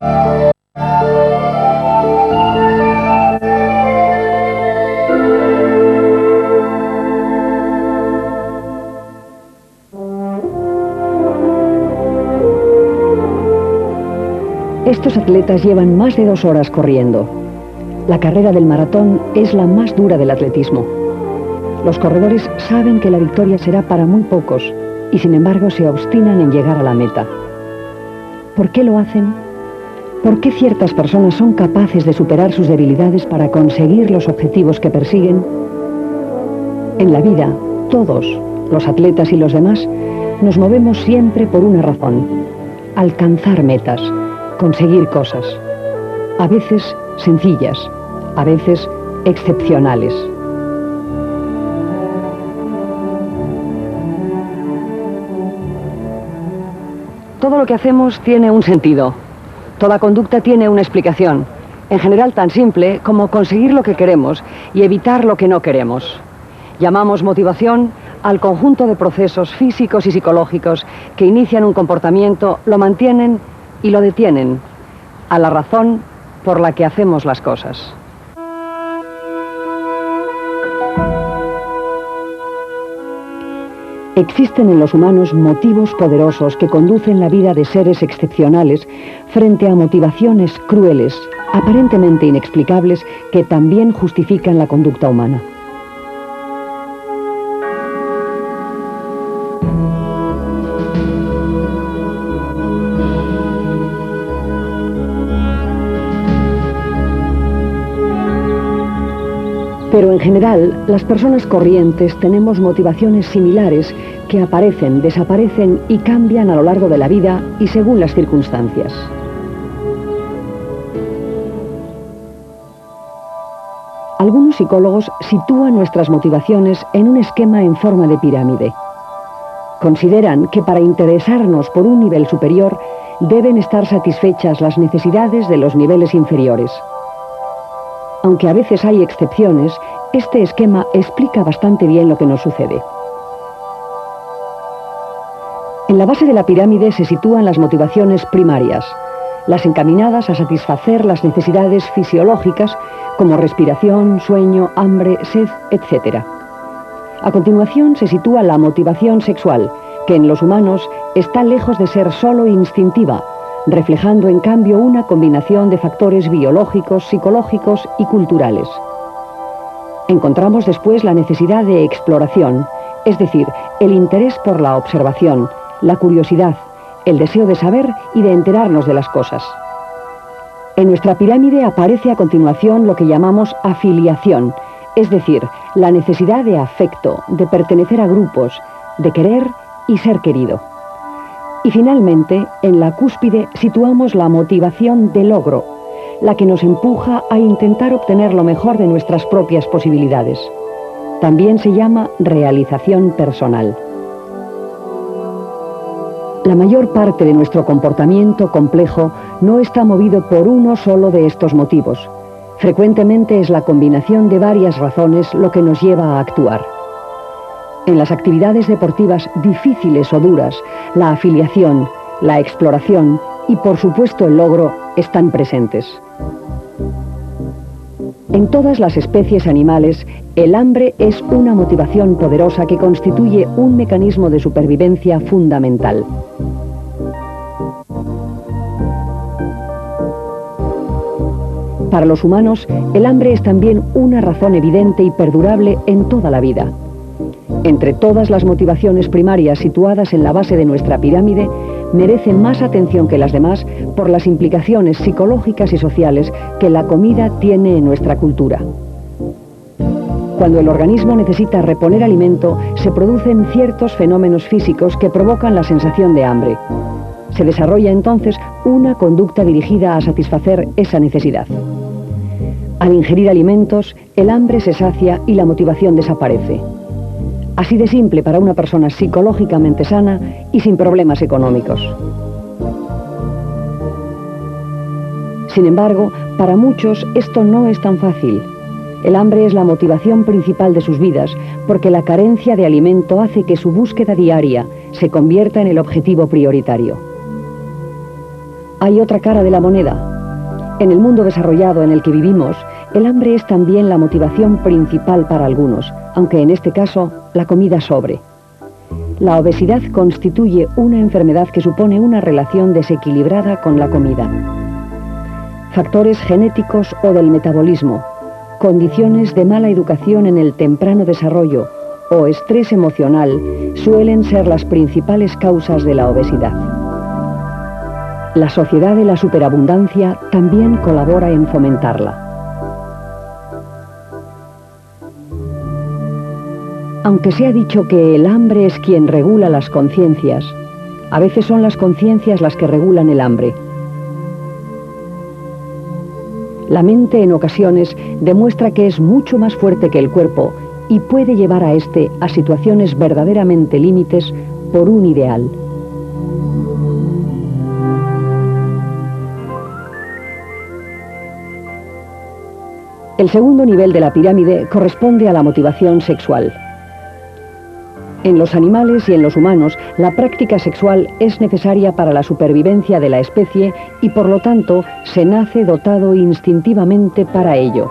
Estos atletas llevan más de 2 horas corriendo. La carrera del maratón es la más dura del atletismo. Los corredores saben que la victoria será para muy pocos y sin embargo se obstinan en llegar a la meta. ¿Por qué lo hacen? ¿Por qué ciertas personas son capaces de superar sus debilidades para conseguir los objetivos que persiguen? En la vida, todos, los atletas y los demás, nos movemos siempre por una razón: alcanzar metas, conseguir cosas, a veces sencillas, a veces excepcionales. Todo lo que hacemos tiene un sentido. Toda conducta tiene una explicación, en general tan simple como conseguir lo que queremos y evitar lo que no queremos. Llamamos motivación al conjunto de procesos físicos y psicológicos que inician un comportamiento, lo mantienen y lo detienen, a la razón por la que hacemos las cosas. Existen en los humanos motivos poderosos que conducen la vida de seres excepcionales frente a motivaciones crueles, aparentemente inexplicables, que también justifican la conducta humana. Pero en general, las personas corrientes tenemos motivaciones similares que aparecen, desaparecen y cambian a lo largo de la vida y según las circunstancias. Algunos psicólogos sitúan nuestras motivaciones en un esquema en forma de pirámide. Consideran que para interesarnos por un nivel superior deben estar satisfechas las necesidades de los niveles inferiores. Aunque a veces hay excepciones, este esquema explica bastante bien lo que nos sucede. En la base de la pirámide se sitúan las motivaciones primarias, las encaminadas a satisfacer las necesidades fisiológicas como respiración, sueño, hambre, sed, etc. A continuación se sitúa la motivación sexual, que en los humanos está lejos de ser solo instintiva, reflejando en cambio una combinación de factores biológicos, psicológicos y culturales. Encontramos después la necesidad de exploración, es decir, el interés por la observación, la curiosidad, el deseo de saber y de enterarnos de las cosas. En nuestra pirámide aparece a continuación lo que llamamos afiliación, es decir, la necesidad de afecto, de pertenecer a grupos, de querer y ser querido. Y finalmente, en la cúspide situamos la motivación de logro, la que nos empuja a intentar obtener lo mejor de nuestras propias posibilidades. También se llama realización personal. La mayor parte de nuestro comportamiento complejo no está movido por uno solo de estos motivos. Frecuentemente es la combinación de varias razones lo que nos lleva a actuar. En las actividades deportivas difíciles o duras, la afiliación, la exploración y por supuesto el logro están presentes. En todas las especies animales, el hambre es una motivación poderosa que constituye un mecanismo de supervivencia fundamental. Para los humanos, el hambre es también una razón evidente y perdurable en toda la vida. Entre todas las motivaciones primarias situadas en la base de nuestra pirámide, merece más atención que las demás por las implicaciones psicológicas y sociales que la comida tiene en nuestra cultura. Cuando el organismo necesita reponer alimento, se producen ciertos fenómenos físicos que provocan la sensación de hambre. Se desarrolla entonces una conducta dirigida a satisfacer esa necesidad. Al ingerir alimentos, el hambre se sacia y la motivación desaparece. Así de simple para una persona psicológicamente sana y sin problemas económicos. Sin embargo, para muchos esto no es tan fácil. El hambre es la motivación principal de sus vidas porque la carencia de alimento hace que su búsqueda diaria se convierta en el objetivo prioritario. Hay otra cara de la moneda. En el mundo desarrollado en el que vivimos, el hambre es también la motivación principal para algunos, aunque en este caso la comida sobre. La obesidad constituye una enfermedad que supone una relación desequilibrada con la comida. Factores genéticos o del metabolismo, condiciones de mala educación en el temprano desarrollo o estrés emocional suelen ser las principales causas de la obesidad. La sociedad de la superabundancia también colabora en fomentarla. Aunque se ha dicho que el hambre es quien regula las conciencias, a veces son las conciencias las que regulan el hambre. La mente en ocasiones demuestra que es mucho más fuerte que el cuerpo y puede llevar a este a situaciones verdaderamente límites por un ideal. El segundo nivel de la pirámide corresponde a la motivación sexual. En los animales y en los humanos, la práctica sexual es necesaria para la supervivencia de la especie y por lo tanto se nace dotado instintivamente para ello.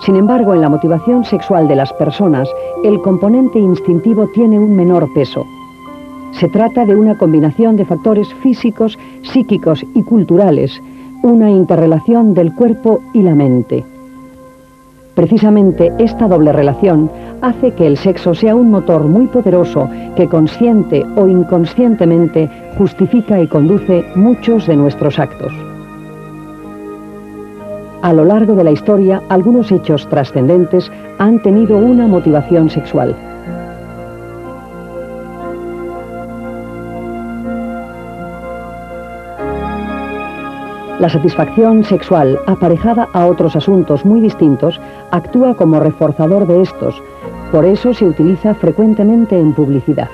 Sin embargo, en la motivación sexual de las personas, el componente instintivo tiene un menor peso. Se trata de una combinación de factores físicos, psíquicos y culturales, una interrelación del cuerpo y la mente. Precisamente esta doble relación hace que el sexo sea un motor muy poderoso que consciente o inconscientemente justifica y conduce muchos de nuestros actos. A lo largo de la historia, algunos hechos trascendentes han tenido una motivación sexual. La satisfacción sexual, aparejada a otros asuntos muy distintos, actúa como reforzador de estos. Por eso se utiliza frecuentemente en publicidad.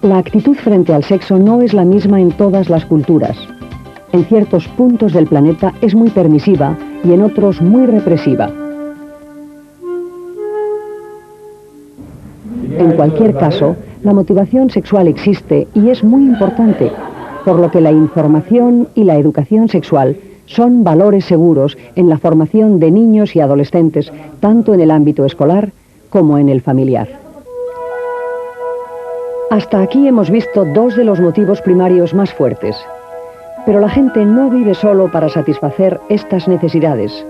La actitud frente al sexo no es la misma en todas las culturas. En ciertos puntos del planeta es muy permisiva y en otros muy represiva. En cualquier caso, la motivación sexual existe y es muy importante, por lo que la información y la educación sexual son valores seguros en la formación de niños y adolescentes, tanto en el ámbito escolar como en el familiar. Hasta aquí hemos visto dos de los motivos primarios más fuertes. Pero la gente no vive solo para satisfacer estas necesidades.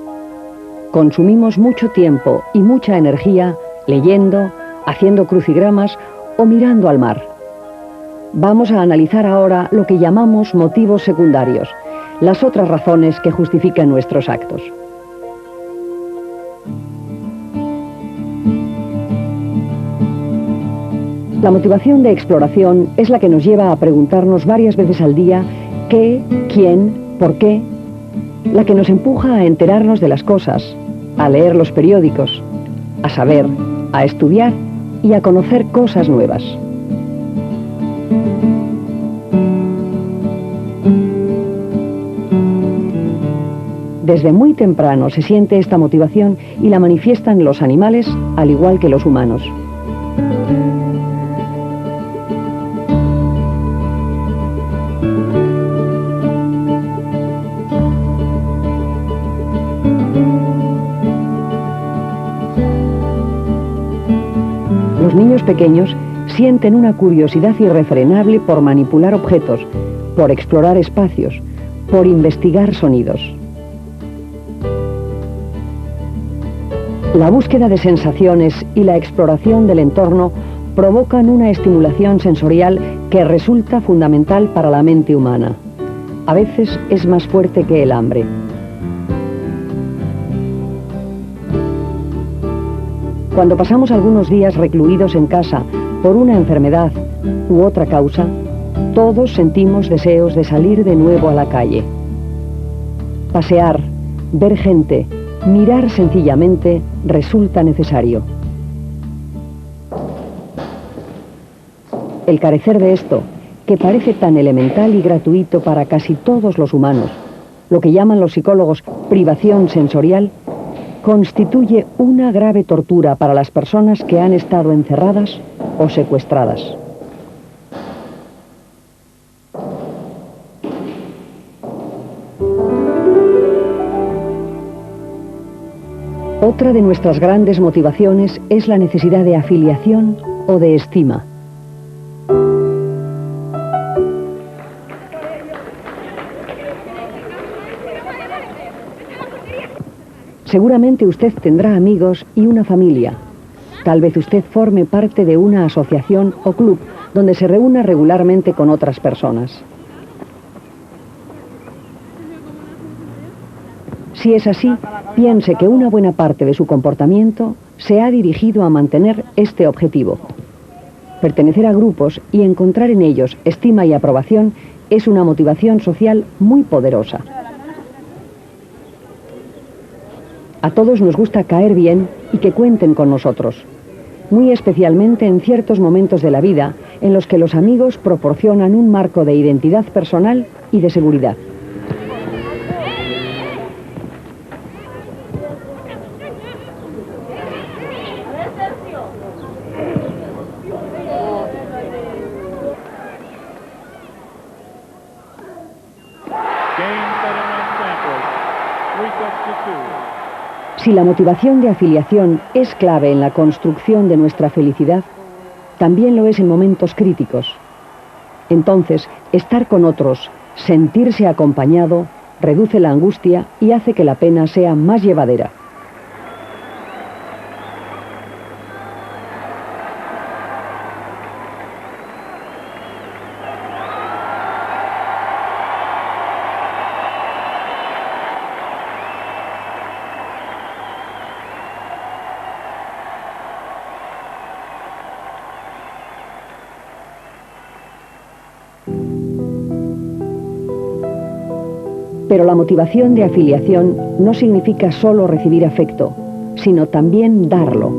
Consumimos mucho tiempo y mucha energía leyendo, haciendo crucigramas o mirando al mar. Vamos a analizar ahora lo que llamamos motivos secundarios, las otras razones que justifican nuestros actos. La motivación de exploración es la que nos lleva a preguntarnos varias veces al día qué, quién, por qué, la que nos empuja a enterarnos de las cosas, a leer los periódicos, a saber, a estudiar y a conocer cosas nuevas. Desde muy temprano se siente esta motivación y la manifiestan los animales al igual que los humanos. Los niños pequeños sienten una curiosidad irrefrenable por manipular objetos, por explorar espacios, por investigar sonidos. La búsqueda de sensaciones y la exploración del entorno provocan una estimulación sensorial que resulta fundamental para la mente humana. A veces es más fuerte que el hambre. Cuando pasamos algunos días recluidos en casa por una enfermedad u otra causa, todos sentimos deseos de salir de nuevo a la calle. Pasear, ver gente, Mirar sencillamente resulta necesario. El carecer de esto, que parece tan elemental y gratuito para casi todos los humanos, lo que llaman los psicólogos privación sensorial, constituye una grave tortura para las personas que han estado encerradas o secuestradas. Otra de nuestras grandes motivaciones es la necesidad de afiliación o de estima. Seguramente usted tendrá amigos y una familia. Tal vez usted forme parte de una asociación o club donde se reúna regularmente con otras personas. Si es así, piense que una buena parte de su comportamiento se ha dirigido a mantener este objetivo. Pertenecer a grupos y encontrar en ellos estima y aprobación es una motivación social muy poderosa. A todos nos gusta caer bien y que cuenten con nosotros, muy especialmente en ciertos momentos de la vida en los que los amigos proporcionan un marco de identidad personal y de seguridad. Si la motivación de afiliación es clave en la construcción de nuestra felicidad, también lo es en momentos críticos. Entonces, estar con otros, sentirse acompañado, reduce la angustia y hace que la pena sea más llevadera. Pero la motivación de afiliación no significa solo recibir afecto, sino también darlo.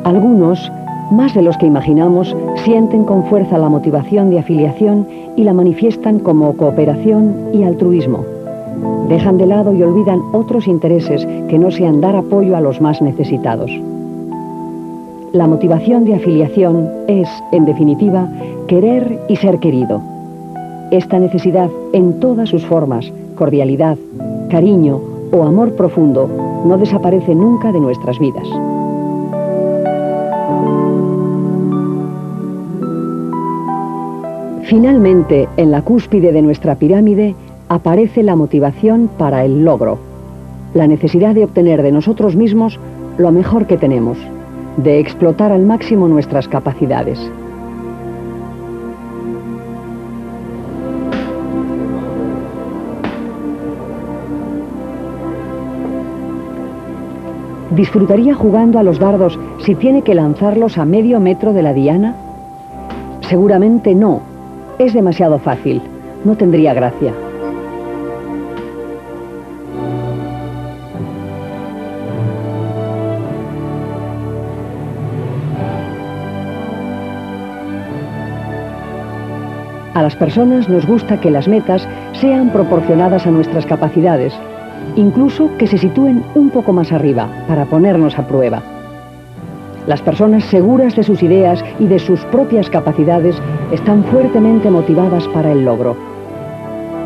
Algunos, más de los que imaginamos, sienten con fuerza la motivación de afiliación y la manifiestan como cooperación y altruismo. Dejan de lado y olvidan otros intereses que no sean dar apoyo a los más necesitados. La motivación de afiliación es, en definitiva, querer y ser querido. Esta necesidad, en todas sus formas, cordialidad, cariño o amor profundo, no desaparece nunca de nuestras vidas. Finalmente, en la cúspide de nuestra pirámide, aparece la motivación para el logro, la necesidad de obtener de nosotros mismos lo mejor que tenemos, de explotar al máximo nuestras capacidades. ¿Disfrutaría jugando a los dardos si tiene que lanzarlos a medio metro de la diana? Seguramente no. Es demasiado fácil. No tendría gracia. A las personas nos gusta que las metas sean proporcionadas a nuestras capacidades, incluso que se sitúen un poco más arriba, para ponernos a prueba. Las personas seguras de sus ideas y de sus propias capacidades están fuertemente motivadas para el logro.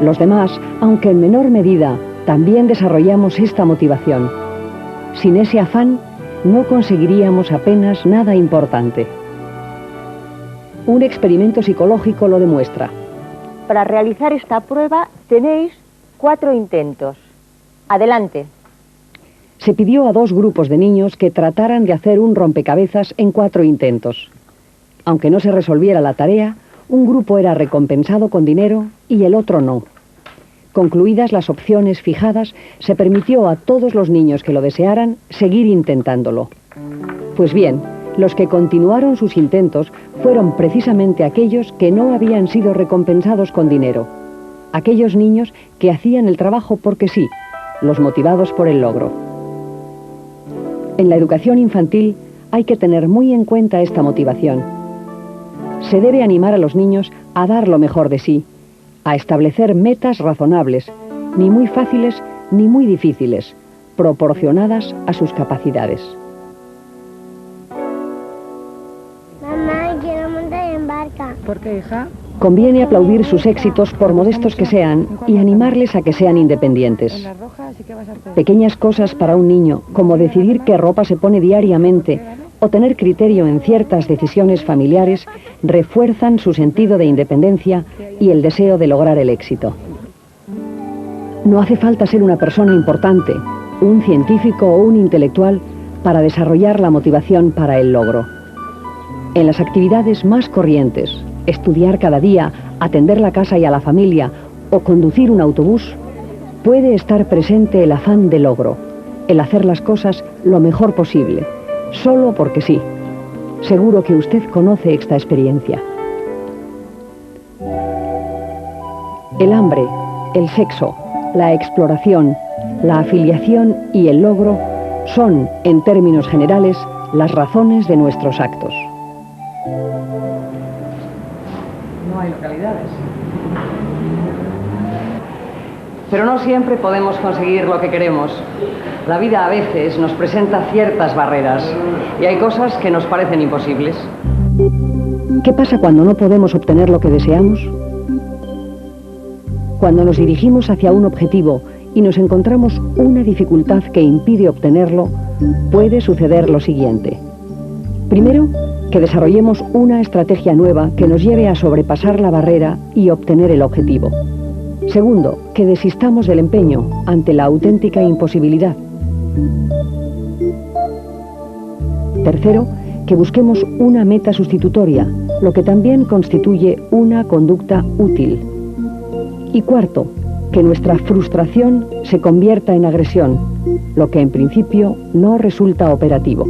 Los demás, aunque en menor medida, también desarrollamos esta motivación. Sin ese afán, no conseguiríamos apenas nada importante. Un experimento psicológico lo demuestra. Para realizar esta prueba tenéis 4 intentos. Adelante. Se pidió a 2 grupos de niños que trataran de hacer un rompecabezas en 4 intentos. Aunque no se resolviera la tarea, un grupo era recompensado con dinero y el otro no. Concluidas las opciones fijadas, se permitió a todos los niños que lo desearan seguir intentándolo. Pues bien, los que continuaron sus intentos fueron precisamente aquellos que no habían sido recompensados con dinero. Aquellos niños que hacían el trabajo porque sí, los motivados por el logro. En la educación infantil hay que tener muy en cuenta esta motivación. Se debe animar a los niños a dar lo mejor de sí, a establecer metas razonables, ni muy fáciles ni muy difíciles, proporcionadas a sus capacidades. Mamá, quiero montar en barca. ¿Por qué, hija? Conviene aplaudir sus éxitos por modestos que sean y animarles a que sean independientes. En las rojas, ¿y qué vas a hacer? Pequeñas cosas para un niño, como decidir qué ropa se pone diariamente o tener criterio en ciertas decisiones familiares, refuerzan su sentido de independencia y el deseo de lograr el éxito. No hace falta ser una persona importante, un científico o un intelectual para desarrollar la motivación para el logro. En las actividades más corrientes, estudiar cada día, atender la casa y a la familia o conducir un autobús, puede estar presente el afán de logro, el hacer las cosas lo mejor posible, solo porque sí. Seguro que usted conoce esta experiencia. El hambre, el sexo, la exploración, la afiliación y el logro son, en términos generales, las razones de nuestros actos. No hay localidades. Pero no siempre podemos conseguir lo que queremos. La vida a veces nos presenta ciertas barreras y hay cosas que nos parecen imposibles. ¿Qué pasa cuando no podemos obtener lo que deseamos? Cuando nos dirigimos hacia un objetivo y nos encontramos una dificultad que impide obtenerlo, puede suceder lo siguiente. Primero, que desarrollemos una estrategia nueva que nos lleve a sobrepasar la barrera y obtener el objetivo. Segundo, que desistamos del empeño ante la auténtica imposibilidad. Tercero, que busquemos una meta sustitutoria, lo que también constituye una conducta útil. Y cuarto, que nuestra frustración se convierta en agresión, lo que en principio no resulta operativo.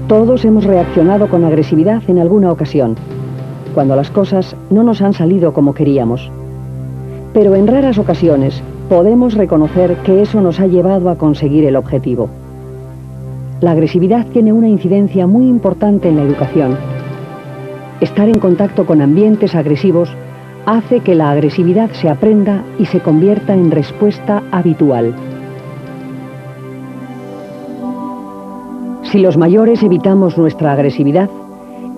Todos hemos reaccionado con agresividad en alguna ocasión, cuando las cosas no nos han salido como queríamos. Pero en raras ocasiones podemos reconocer que eso nos ha llevado a conseguir el objetivo. La agresividad tiene una incidencia muy importante en la educación. Estar en contacto con ambientes agresivos hace que la agresividad se aprenda y se convierta en respuesta habitual. Si los mayores evitamos nuestra agresividad,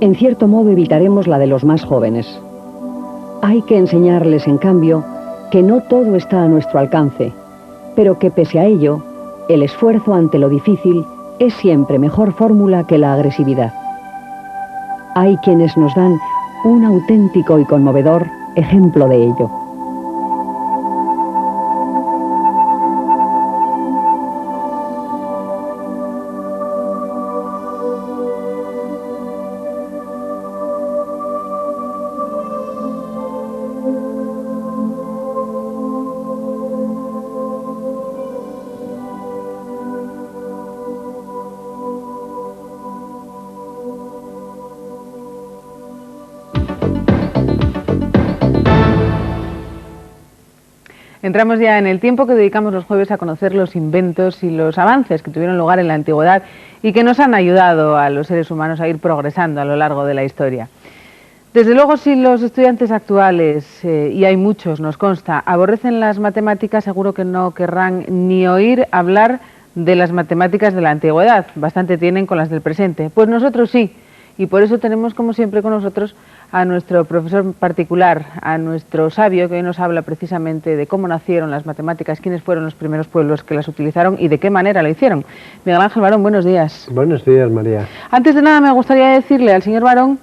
en cierto modo evitaremos la de los más jóvenes. Hay que enseñarles, en cambio, que no todo está a nuestro alcance, pero que pese a ello, el esfuerzo ante lo difícil es siempre mejor fórmula que la agresividad. Hay quienes nos dan un auténtico y conmovedor ejemplo de ello. Entramos ya en el tiempo que dedicamos los jueves a conocer los inventos y los avances que tuvieron lugar en la antigüedad y que nos han ayudado a los seres humanos a ir progresando a lo largo de la historia. Desde luego, si los estudiantes actuales, y hay muchos, nos consta, aborrecen las matemáticas, seguro que no querrán ni oír hablar de las matemáticas de la antigüedad. Bastante tienen con las del presente. Pues nosotros sí, y por eso tenemos, como siempre, con nosotros a nuestro profesor particular, a nuestro sabio, que hoy nos habla precisamente de cómo nacieron las matemáticas, quiénes fueron los primeros pueblos que las utilizaron y de qué manera lo hicieron. Miguel Ángel Barón, buenos días. Buenos días, María. Antes de nada, me gustaría decirle al señor Barón,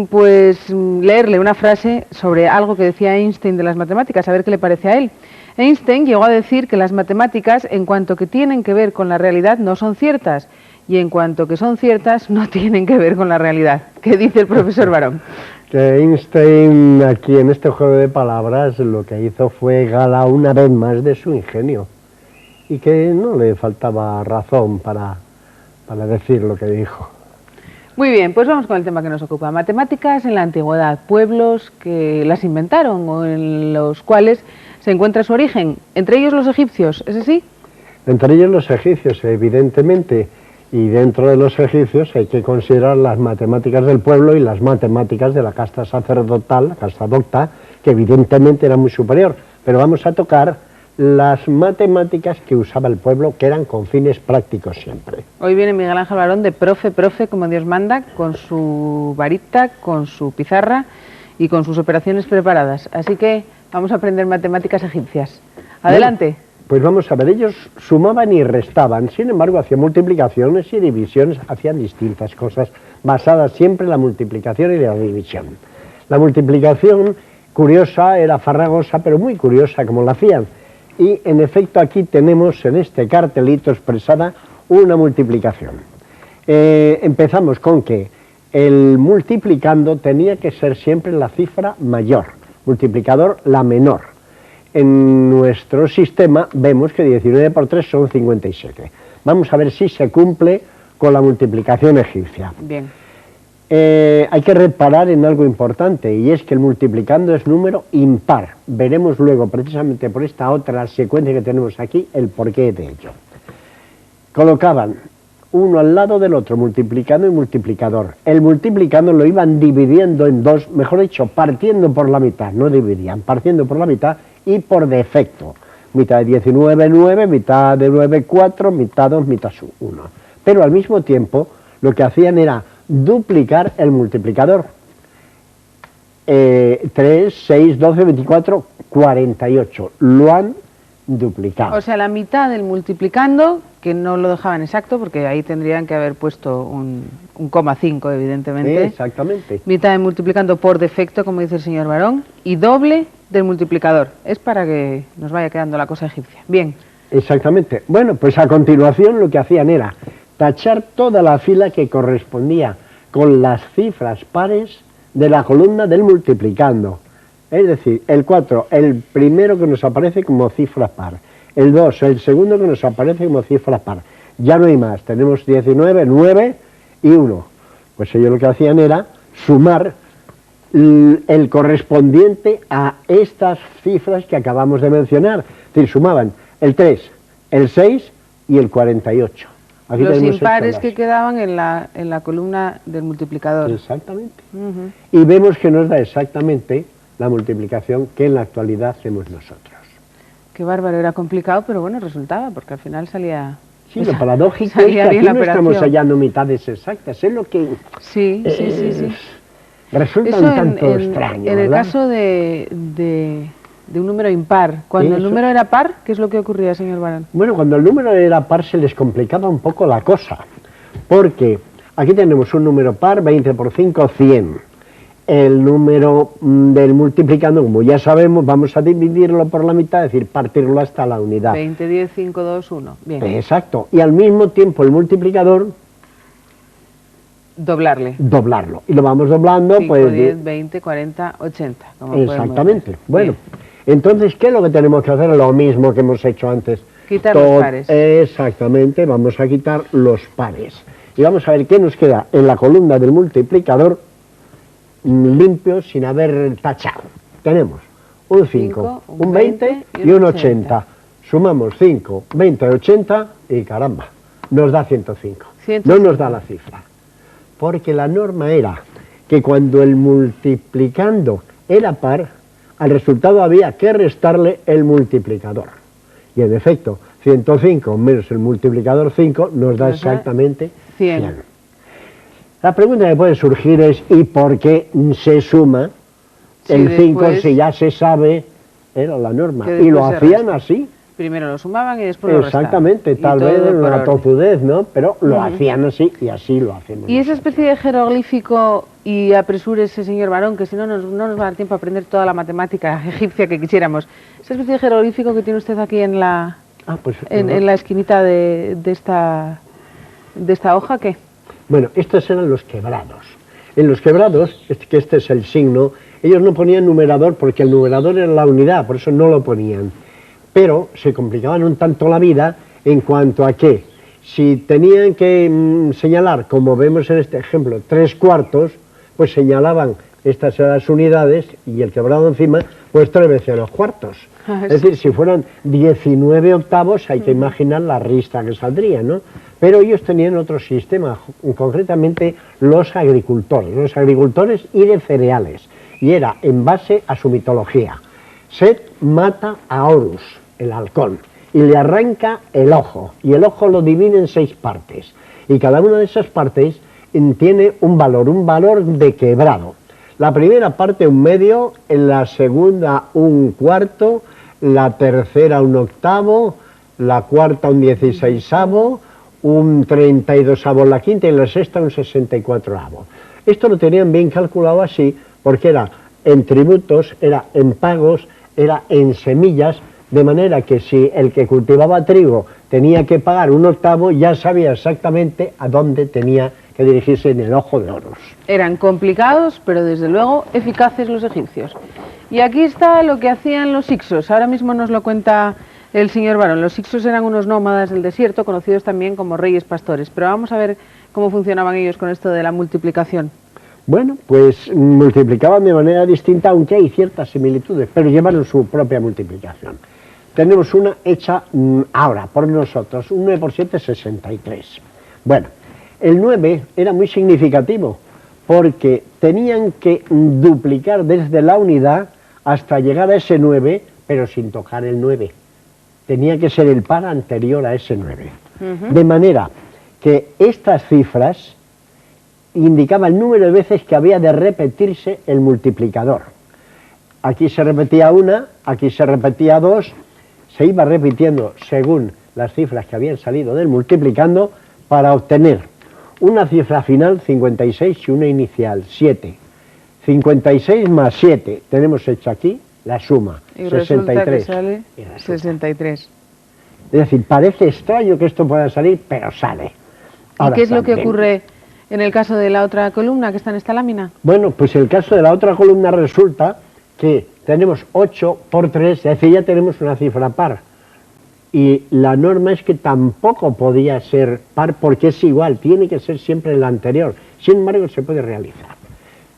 pues leerle una frase sobre algo que decía Einstein de las matemáticas, a ver qué le parece a él. Einstein llegó a decir que las matemáticas, en cuanto que tienen que ver con la realidad, no son ciertas, y en cuanto que son ciertas, no tienen que ver con la realidad. ¿Qué dice el profesor Barón? Que Einstein, aquí en este juego de palabras, lo que hizo fue gala una vez más de su ingenio, y que no le faltaba razón para decir lo que dijo. Muy bien, pues vamos con el tema que nos ocupa. Matemáticas en la antigüedad, pueblos que las inventaron o en los cuales se encuentra su origen. Entre ellos los egipcios, ¿es así? Entre ellos los egipcios, evidentemente, y dentro de los egipcios hay que considerar las matemáticas del pueblo y las matemáticas de la casta sacerdotal, la casta docta, que evidentemente era muy superior. Pero vamos a tocar las matemáticas que usaba el pueblo, que eran con fines prácticos siempre. Hoy viene Miguel Ángel Barón de profe, como Dios manda, con su varita, con su pizarra y con sus operaciones preparadas. Así que vamos a aprender matemáticas egipcias. Adelante. Bueno, pues vamos a ver, ellos sumaban y restaban, sin embargo hacían multiplicaciones y divisiones, hacían distintas cosas, basadas siempre en la multiplicación y la división. La multiplicación, curiosa, era farragosa, pero muy curiosa como la hacían. Y en efecto aquí tenemos en este cartelito expresada una multiplicación. Empezamos con que el multiplicando tenía que ser siempre la cifra mayor, multiplicador la menor. En nuestro sistema vemos que 19 por 3 son 57. Vamos a ver si se cumple con la multiplicación egipcia. Bien. Hay que reparar en algo importante, y es que el multiplicando es número impar. Veremos luego, precisamente por esta otra secuencia que tenemos aquí, el porqué de ello. Colocaban uno al lado del otro, multiplicando y multiplicador. El multiplicando lo iban dividiendo en dos, mejor dicho, partiendo por la mitad, no dividían, partiendo por la mitad y por defecto. Mitad de 19, 9, mitad de 9, 4, mitad 2, mitad 1. Pero al mismo tiempo lo que hacían era duplicar el multiplicador. 3, 6, 12, 24, 48. Lo han duplicado. O sea, la mitad del multiplicando, que no lo dejaban exacto, porque ahí tendrían que haber puesto un 0,5, evidentemente. Exactamente. Mitad de multiplicando por defecto, como dice el señor Barón, y doble del multiplicador. Es para que nos vaya quedando la cosa egipcia. Bien. Exactamente. Bueno, pues a continuación lo que hacían era tachar toda la fila que correspondía con las cifras pares de la columna del multiplicando. Es decir, el 4, el primero que nos aparece como cifra par. El 2, el segundo que nos aparece como cifra par. Ya no hay más. Tenemos 19, 9 y 1. Pues ellos lo que hacían era sumar el correspondiente a estas cifras que acabamos de mencionar. Es decir, sumaban el 3, el 6 y el 48. Aquí los impares que quedaban en la columna del multiplicador. Exactamente. Y vemos que nos da exactamente la multiplicación que en la actualidad hacemos nosotros. Qué bárbaro, era complicado, pero bueno, resultaba, porque al final salía... Sí, lo paradójico es que aquí no estamos hallando mitades exactas, es lo que... Sí. Resulta eso un tanto extraño, en el ¿verdad? caso de un número impar, cuando el número era par, ¿qué es lo que ocurría, señor Barón? Bueno, cuando el número era par se les complicaba un poco la cosa, porque aquí tenemos un número par, 20 por 5, 100. El número del multiplicando, como ya sabemos, vamos a dividirlo por la mitad, es decir, partirlo hasta la unidad. 20, 10, 5, 2, 1. Bien. Exacto. Y al mismo tiempo el multiplicador... Doblarlo. Y lo vamos doblando, 5, pues... 10, 20, 40, 80. Como exactamente. Bueno, entonces, ¿qué es lo que tenemos que hacer? Lo mismo que hemos hecho antes. Quitar los pares. Exactamente, vamos a quitar los pares. Y vamos a ver qué nos queda en la columna del multiplicador limpio, sin haber tachado. Tenemos un 5, un 20 y un 80. Sumamos 5, 20, 80 y caramba, nos da 105. No nos da la cifra. Porque la norma era que cuando el multiplicando era par, al resultado había que restarle el multiplicador. Y en efecto, 105 menos el multiplicador 5 nos da exactamente 100. La pregunta que puede surgir es ¿y por qué se suma el 5 si ya se sabe? Era la norma. Y lo hacían así. Primero lo sumaban y después lo restaban. Exactamente, tal vez en una tozudez, ¿no? Pero lo hacían así y así lo hacemos. Y esa especie de jeroglífico, y apresúrese, señor Barón, que si no nos va a dar tiempo a aprender toda la matemática egipcia que quisiéramos. Esa especie de jeroglífico que tiene usted aquí en la, en la esquinita de esta hoja, ¿qué? Bueno, estos eran los quebrados. En los quebrados, que este es el signo, ellos no ponían numerador porque el numerador era la unidad, por eso no lo ponían. Pero se complicaban un tanto la vida en cuanto a que si tenían que señalar, como vemos en este ejemplo, 3 cuartos, pues señalaban Estas eran las unidades y el quebrado encima, pues 3 veces los cuartos. Es decir, si fueran 19 octavos, hay que imaginar la ristra que saldría, ¿no? Pero ellos tenían otro sistema, concretamente los agricultores y de cereales, y era en base a su mitología. Set mata a Horus, el halcón, y le arranca el ojo, y el ojo lo divide en 6 partes, y cada una de esas partes tiene un valor de quebrado. La primera parte un medio, en la segunda un cuarto, la tercera un octavo, la cuarta un 16avo, un 32avo la quinta y la sexta un 64avo. Esto lo tenían bien calculado así porque era en tributos, era en pagos, era en semillas, de manera que si el que cultivaba trigo tenía que pagar un octavo, ya sabía exactamente a dónde tenía que dirigirse en el ojo de Horus. Eran complicados, pero desde luego eficaces los egipcios. Y aquí está lo que hacían los hicsos. Ahora mismo nos lo cuenta el señor Barón. Los hicsos eran unos nómadas del desierto, conocidos también como reyes pastores. Pero vamos a ver cómo funcionaban ellos con esto de la multiplicación. Bueno, pues multiplicaban de manera distinta, aunque hay ciertas similitudes, pero llevaron su propia multiplicación. Tenemos una hecha ahora por nosotros, un 9 por 7, 63. Bueno, el 9 era muy significativo, porque tenían que duplicar desde la unidad hasta llegar a ese 9, pero sin tocar el 9. Tenía que ser el par anterior a ese 9. De manera que estas cifras indicaban el número de veces que había de repetirse el multiplicador. Aquí se repetía una, aquí se repetía 2, se iba repitiendo según las cifras que habían salido del multiplicando para obtener una cifra final, 56, y una inicial, 7. 56 más 7, tenemos hecho aquí la suma, y 63. Que sale 63. Es decir, parece extraño que esto pueda salir, pero sale. Ahora, ¿y qué es lo que ocurre en el caso de la otra columna que está en esta lámina? Bueno, pues el caso de la otra columna resulta que tenemos 8 por 3, es decir, ya tenemos una cifra par. Y la norma es que tampoco podía ser par porque es igual, tiene que ser siempre la anterior. Sin embargo, se puede realizar.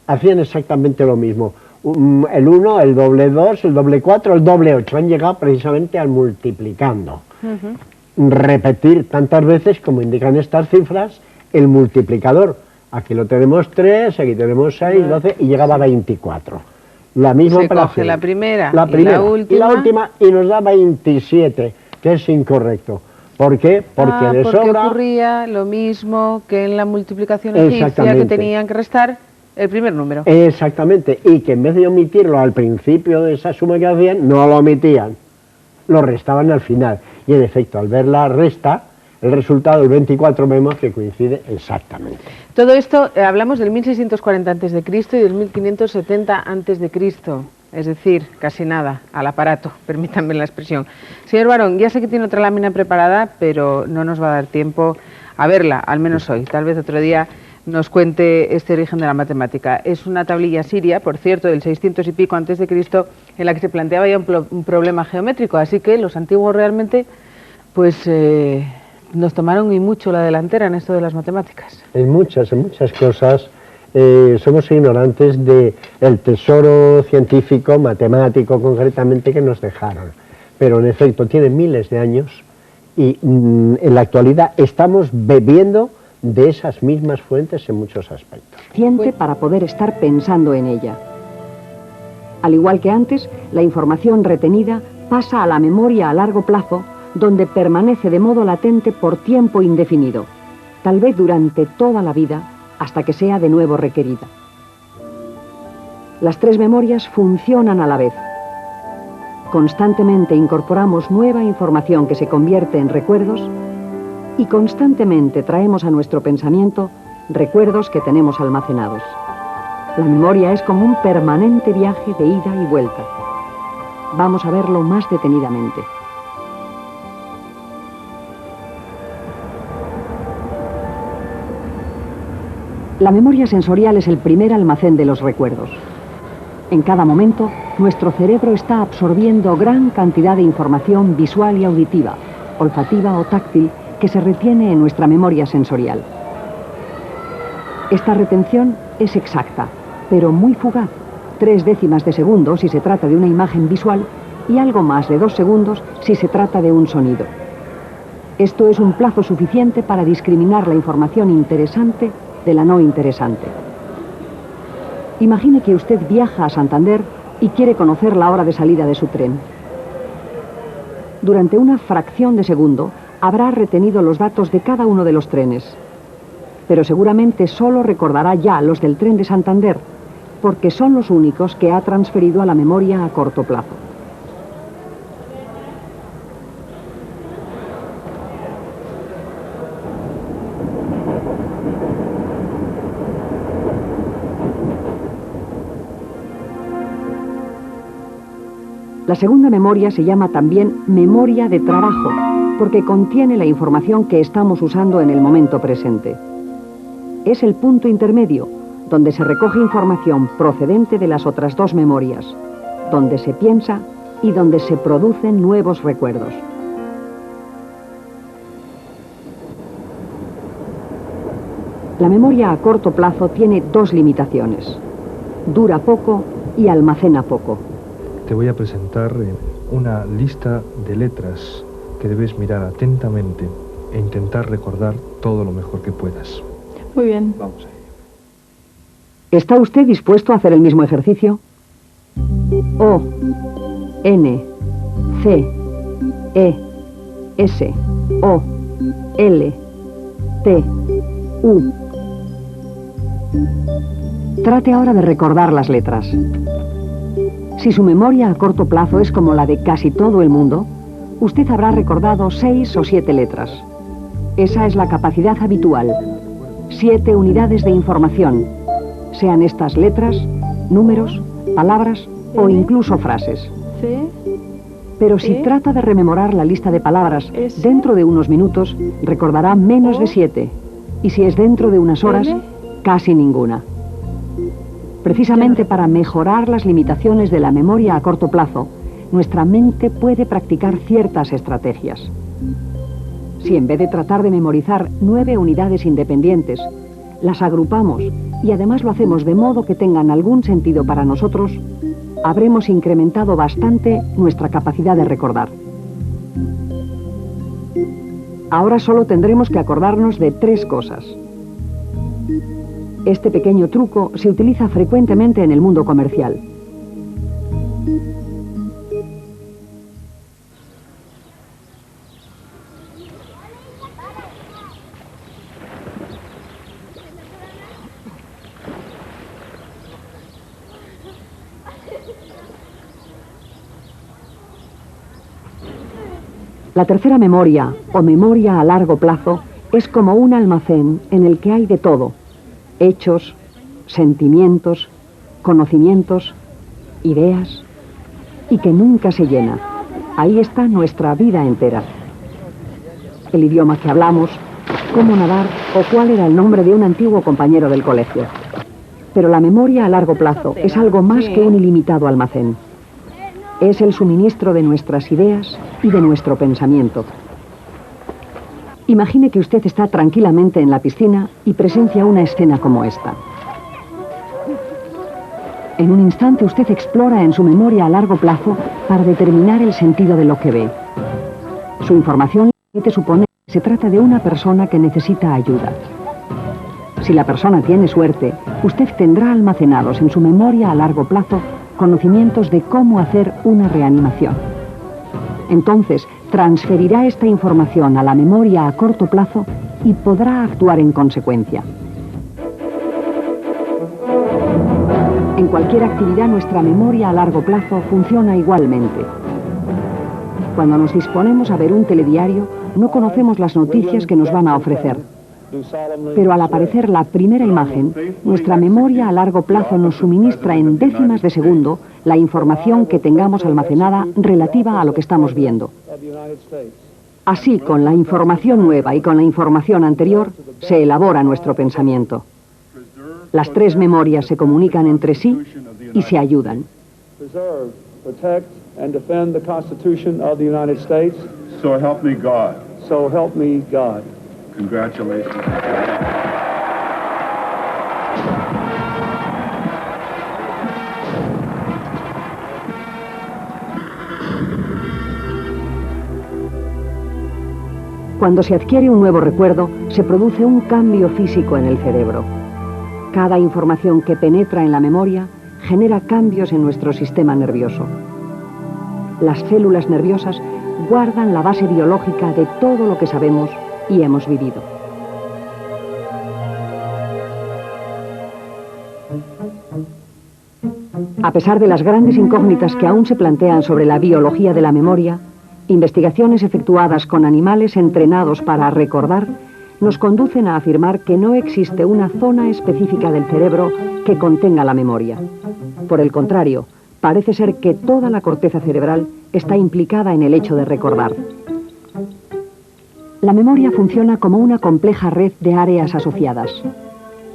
Hacían exactamente lo mismo. El 1, el doble 2, el doble 4, el doble 8. Han llegado precisamente al multiplicando. Repetir tantas veces como indican estas cifras el multiplicador. Aquí lo tenemos 3, aquí tenemos 6, 12 y llegaba a 24. La misma operación. Coge la primera, y la última y nos da 27, que es incorrecto. ¿Por qué? Porque le sobra... Porque ocurría lo mismo que en la multiplicación egipcia, que tenían que restar el primer número. Exactamente, y que en vez de omitirlo al principio de esa suma que hacían, no lo omitían, lo restaban al final. Y en efecto, al ver la resta, el resultado, el 24, vemos que coincide exactamente. Todo esto, hablamos del 1640 a.C. y del 1570 a.C., es decir, casi nada, al aparato, permítanme la expresión. Señor Barón, ya sé que tiene otra lámina preparada, pero no nos va a dar tiempo a verla, al menos hoy. Tal vez otro día nos cuente este origen de la matemática. Es una tablilla siria, por cierto, del 600 y pico antes de Cristo, en la que se planteaba ya un problema geométrico, así que los antiguos realmente, pues... nos tomaron y mucho la delantera en esto de las matemáticas. En muchas cosas somos ignorantes del tesoro científico, matemático concretamente que nos dejaron. Pero en efecto tiene miles de años y en la actualidad estamos bebiendo de esas mismas fuentes en muchos aspectos. Suficiente para poder estar pensando en ella. Al igual que antes, la información retenida pasa a la memoria a largo plazo, donde permanece de modo latente por tiempo indefinido, tal vez durante toda la vida, hasta que sea de nuevo requerida. Las 3 memorias funcionan a la vez. Constantemente incorporamos nueva información que se convierte en recuerdos y constantemente traemos a nuestro pensamiento recuerdos que tenemos almacenados. La memoria es como un permanente viaje de ida y vuelta. Vamos a verlo más detenidamente. La memoria sensorial es el primer almacén de los recuerdos. En cada momento, nuestro cerebro está absorbiendo gran cantidad de información visual y auditiva, olfativa o táctil, que se retiene en nuestra memoria sensorial. Esta retención es exacta, pero muy fugaz, 3 décimas de segundo si se trata de una imagen visual y algo más de 2 segundos si se trata de un sonido. Esto es un plazo suficiente para discriminar la información interesante de la no interesante. Imagine que usted viaja a Santander y quiere conocer la hora de salida de su tren. Durante una fracción de segundo habrá retenido los datos de cada uno de los trenes, pero seguramente solo recordará ya los del tren de Santander, porque son los únicos que ha transferido a la memoria a corto plazo. La segunda memoria se llama también memoria de trabajo, porque contiene la información que estamos usando en el momento presente. Es el punto intermedio, donde se recoge información procedente de las otras 2 memorias, donde se piensa y donde se producen nuevos recuerdos. La memoria a corto plazo tiene 2 limitaciones: dura poco y almacena poco. Te voy a presentar una lista de letras que debes mirar atentamente e intentar recordar todo lo mejor que puedas. Muy bien. Vamos a ello. ¿Está usted dispuesto a hacer el mismo ejercicio? O, N, C, E, S, O, L, T, U. Trate ahora de recordar las letras. Si su memoria a corto plazo es como la de casi todo el mundo, usted habrá recordado 6 o 7 letras. Esa es la capacidad habitual. 7 unidades de información, sean estas letras, números, palabras o incluso frases. Pero si trata de rememorar la lista de palabras dentro de unos minutos, recordará menos de 7. Y si es dentro de unas horas, casi ninguna. Precisamente para mejorar las limitaciones de la memoria a corto plazo, nuestra mente puede practicar ciertas estrategias. Si en vez de tratar de memorizar 9 unidades independientes, las agrupamos y además lo hacemos de modo que tengan algún sentido para nosotros, habremos incrementado bastante nuestra capacidad de recordar. Ahora solo tendremos que acordarnos de 3 cosas. Este pequeño truco se utiliza frecuentemente en el mundo comercial. La tercera memoria, o memoria a largo plazo, es como un almacén en el que hay de todo: hechos, sentimientos, conocimientos, ideas, y que nunca se llena. Ahí está nuestra vida entera. El idioma que hablamos, cómo nadar o cuál era el nombre de un antiguo compañero del colegio. Pero la memoria a largo plazo es algo más que un ilimitado almacén. Es el suministro de nuestras ideas y de nuestro pensamiento. Imagine que usted está tranquilamente en la piscina y presencia una escena como esta. En un instante usted explora en su memoria a largo plazo para determinar el sentido de lo que ve. Su información le permite suponer que se trata de una persona que necesita ayuda. Si la persona tiene suerte, usted tendrá almacenados en su memoria a largo plazo conocimientos de cómo hacer una reanimación. Entonces, transferirá esta información a la memoria a corto plazo y podrá actuar en consecuencia. En cualquier actividad, nuestra memoria a largo plazo funciona igualmente. Cuando nos disponemos a ver un telediario, no conocemos las noticias que nos van a ofrecer. Pero al aparecer la primera imagen, nuestra memoria a largo plazo nos suministra en décimas de segundo la información que tengamos almacenada relativa a lo que estamos viendo. Así, con la información nueva y con la información anterior, se elabora nuestro pensamiento. Las 3 memorias se comunican entre sí y se ayudan. So help me God. So help me God. Congratulations. Cuando se adquiere un nuevo recuerdo, se produce un cambio físico en el cerebro. Cada información que penetra en la memoria genera cambios en nuestro sistema nervioso. Las células nerviosas guardan la base biológica de todo lo que sabemos y hemos vivido. A pesar de las grandes incógnitas que aún se plantean sobre la biología de la memoria, investigaciones efectuadas con animales entrenados para recordar nos conducen a afirmar que no existe una zona específica del cerebro que contenga la memoria. Por el contrario, parece ser que toda la corteza cerebral está implicada en el hecho de recordar. La memoria funciona como una compleja red de áreas asociadas.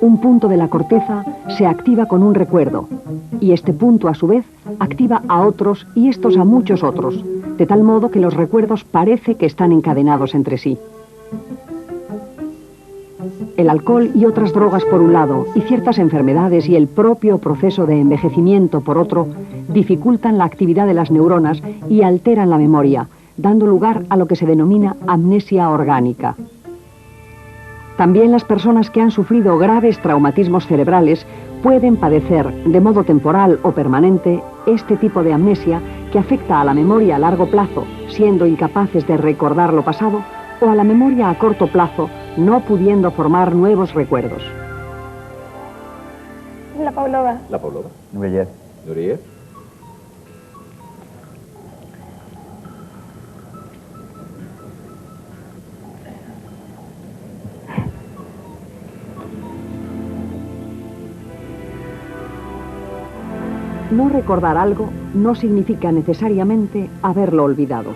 Un punto de la corteza se activa con un recuerdo, y este punto a su vez activa a otros y estos a muchos otros, de tal modo que los recuerdos parece que están encadenados entre sí. El alcohol y otras drogas por un lado, y ciertas enfermedades y el propio proceso de envejecimiento por otro, dificultan la actividad de las neuronas y alteran la memoria, dando lugar a lo que se denomina amnesia orgánica. También las personas que han sufrido graves traumatismos cerebrales pueden padecer, de modo temporal o permanente, este tipo de amnesia que afecta a la memoria a largo plazo, siendo incapaces de recordar lo pasado, o a la memoria a corto plazo, no pudiendo formar nuevos recuerdos. La Pavlova. La Pavlova. Nureyev. Nureyev. No recordar algo no significa necesariamente haberlo olvidado.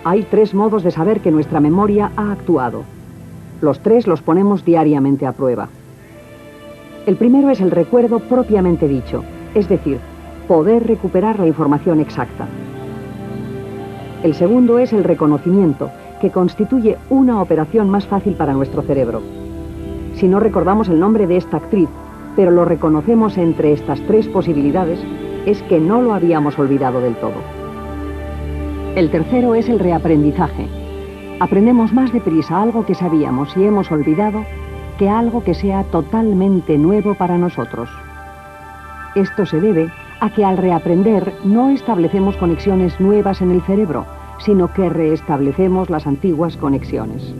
Hay 3 modos de saber que nuestra memoria ha actuado. Los 3 los ponemos diariamente a prueba. El primero es el recuerdo propiamente dicho, es decir, poder recuperar la información exacta. El segundo es el reconocimiento, que constituye una operación más fácil para nuestro cerebro. Si no recordamos el nombre de esta actriz, pero lo reconocemos entre estas 3 posibilidades, es que no lo habíamos olvidado del todo. El tercero es el reaprendizaje. Aprendemos más deprisa algo que sabíamos y hemos olvidado que algo que sea totalmente nuevo para nosotros. Esto se debe a que al reaprender no establecemos conexiones nuevas en el cerebro, sino que restablecemos las antiguas conexiones.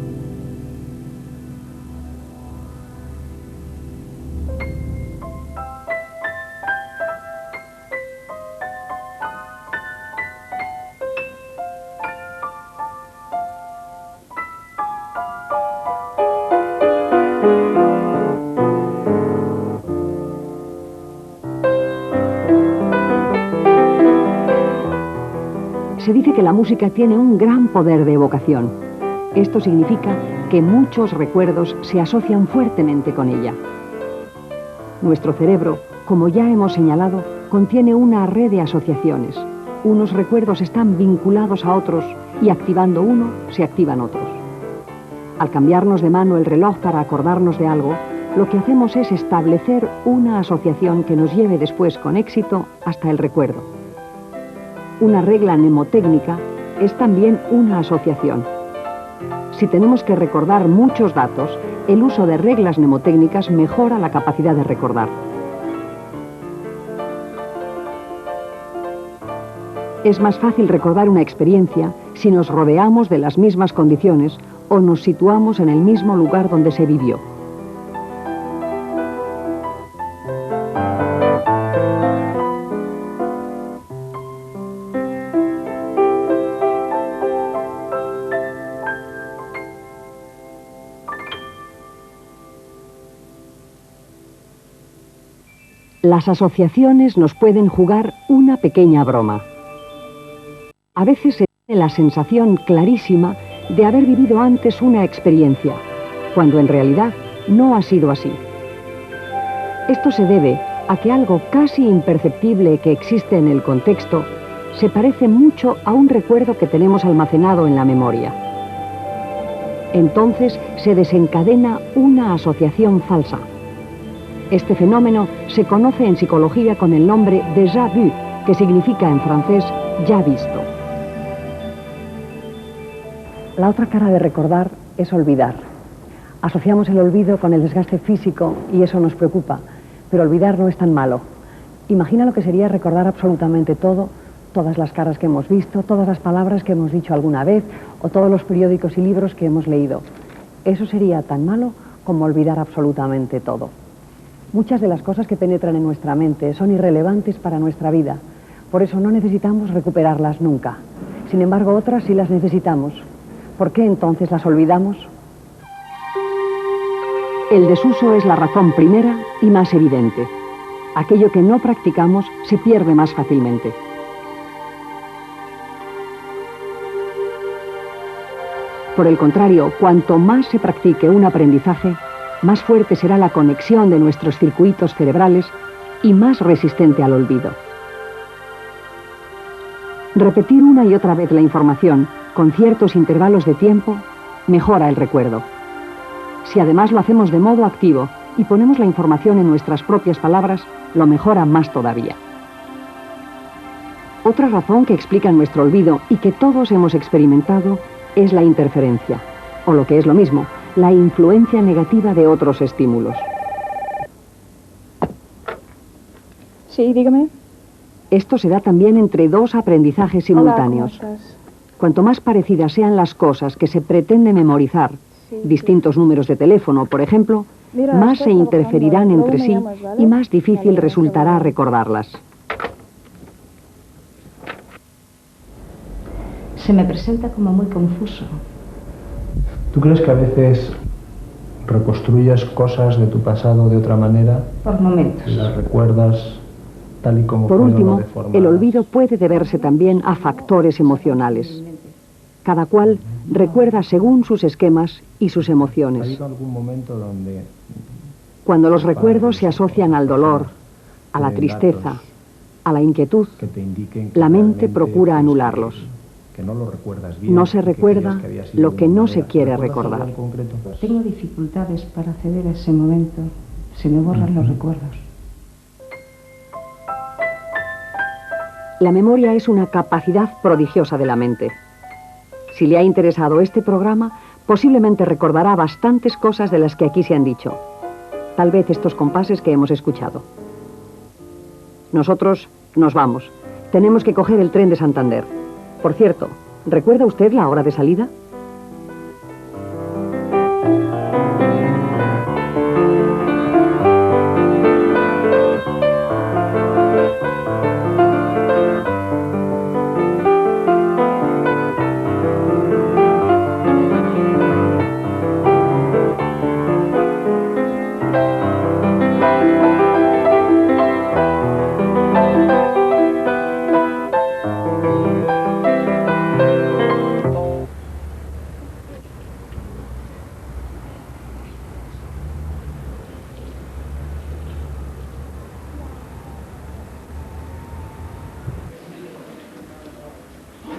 Se dice que la música tiene un gran poder de evocación. Esto significa que muchos recuerdos se asocian fuertemente con ella. Nuestro cerebro, como ya hemos señalado, contiene una red de asociaciones. Unos recuerdos están vinculados a otros y activando uno, se activan otros. Al cambiarnos de mano el reloj para acordarnos de algo, lo que hacemos es establecer una asociación que nos lleve después con éxito hasta el recuerdo. Una regla mnemotécnica es también una asociación. Si tenemos que recordar muchos datos, el uso de reglas mnemotécnicas mejora la capacidad de recordar. Es más fácil recordar una experiencia si nos rodeamos de las mismas condiciones o nos situamos en el mismo lugar donde se vivió. Las asociaciones nos pueden jugar una pequeña broma. A veces se tiene la sensación clarísima de haber vivido antes una experiencia, cuando en realidad no ha sido así. Esto se debe a que algo casi imperceptible que existe en el contexto se parece mucho a un recuerdo que tenemos almacenado en la memoria. Entonces se desencadena una asociación falsa. Este fenómeno se conoce en psicología con el nombre déjà vu, que significa en francés ya visto. La otra cara de recordar es olvidar. Asociamos el olvido con el desgaste físico y eso nos preocupa, pero olvidar no es tan malo. Imagina lo que sería recordar absolutamente todo, todas las caras que hemos visto, todas las palabras que hemos dicho alguna vez o todos los periódicos y libros que hemos leído. Eso sería tan malo como olvidar absolutamente todo. Muchas de las cosas que penetran en nuestra mente son irrelevantes para nuestra vida, por eso no necesitamos recuperarlas nunca. Sin embargo, otras sí las necesitamos. ¿Por qué entonces las olvidamos? El desuso es la razón primera y más evidente. Aquello que no practicamos se pierde más fácilmente. Por el contrario, cuanto más se practique un aprendizaje, más fuerte será la conexión de nuestros circuitos cerebrales y más resistente al olvido. Repetir una y otra vez la información con ciertos intervalos de tiempo mejora el recuerdo. Si además lo hacemos de modo activo y ponemos la información en nuestras propias palabras, lo mejora más todavía. Otra razón que explica nuestro olvido y que todos hemos experimentado es la interferencia, o lo que es lo mismo, la influencia negativa de otros estímulos. Sí, dígame. Esto se da también entre dos aprendizajes simultáneos. Hola, ¿cómo estás? Cuanto más parecidas sean las cosas que se pretende memorizar, distintos números de teléfono, por ejemplo, Mira, más estoy se interferirán trabajando. entre Luego sí me llamas, ¿vale? y más difícil Vale, resultará vale. recordarlas. Se me presenta como muy confuso. ¿Tú crees que a veces reconstruyes cosas de tu pasado de otra manera? Por momentos. Y las recuerdas tal y como Por fueron, último, o de forma el olvido puede deberse también a factores emocionales. Cada cual recuerda según sus esquemas y sus ¿Ha emociones. habido algún momento donde Cuando los recuerdos se asocian al dolor, a la tristeza, a la inquietud, que te indiquen que la mente realmente, procura pues, anularlos. que no lo recuerdas bien? No se que recuerda creías que había sido lo de que una no manera? se quiere ¿Recuerdas algo recordar. en concreto? Tengo dificultades para acceder a ese momento. Se me borran los recuerdos. La memoria es una capacidad prodigiosa de la mente. Si le ha interesado este programa, posiblemente recordará bastantes cosas de las que aquí se han dicho. Tal vez estos compases que hemos escuchado. Nosotros nos vamos. Tenemos que coger el tren de Santander. Por cierto, ¿recuerda usted la hora de salida?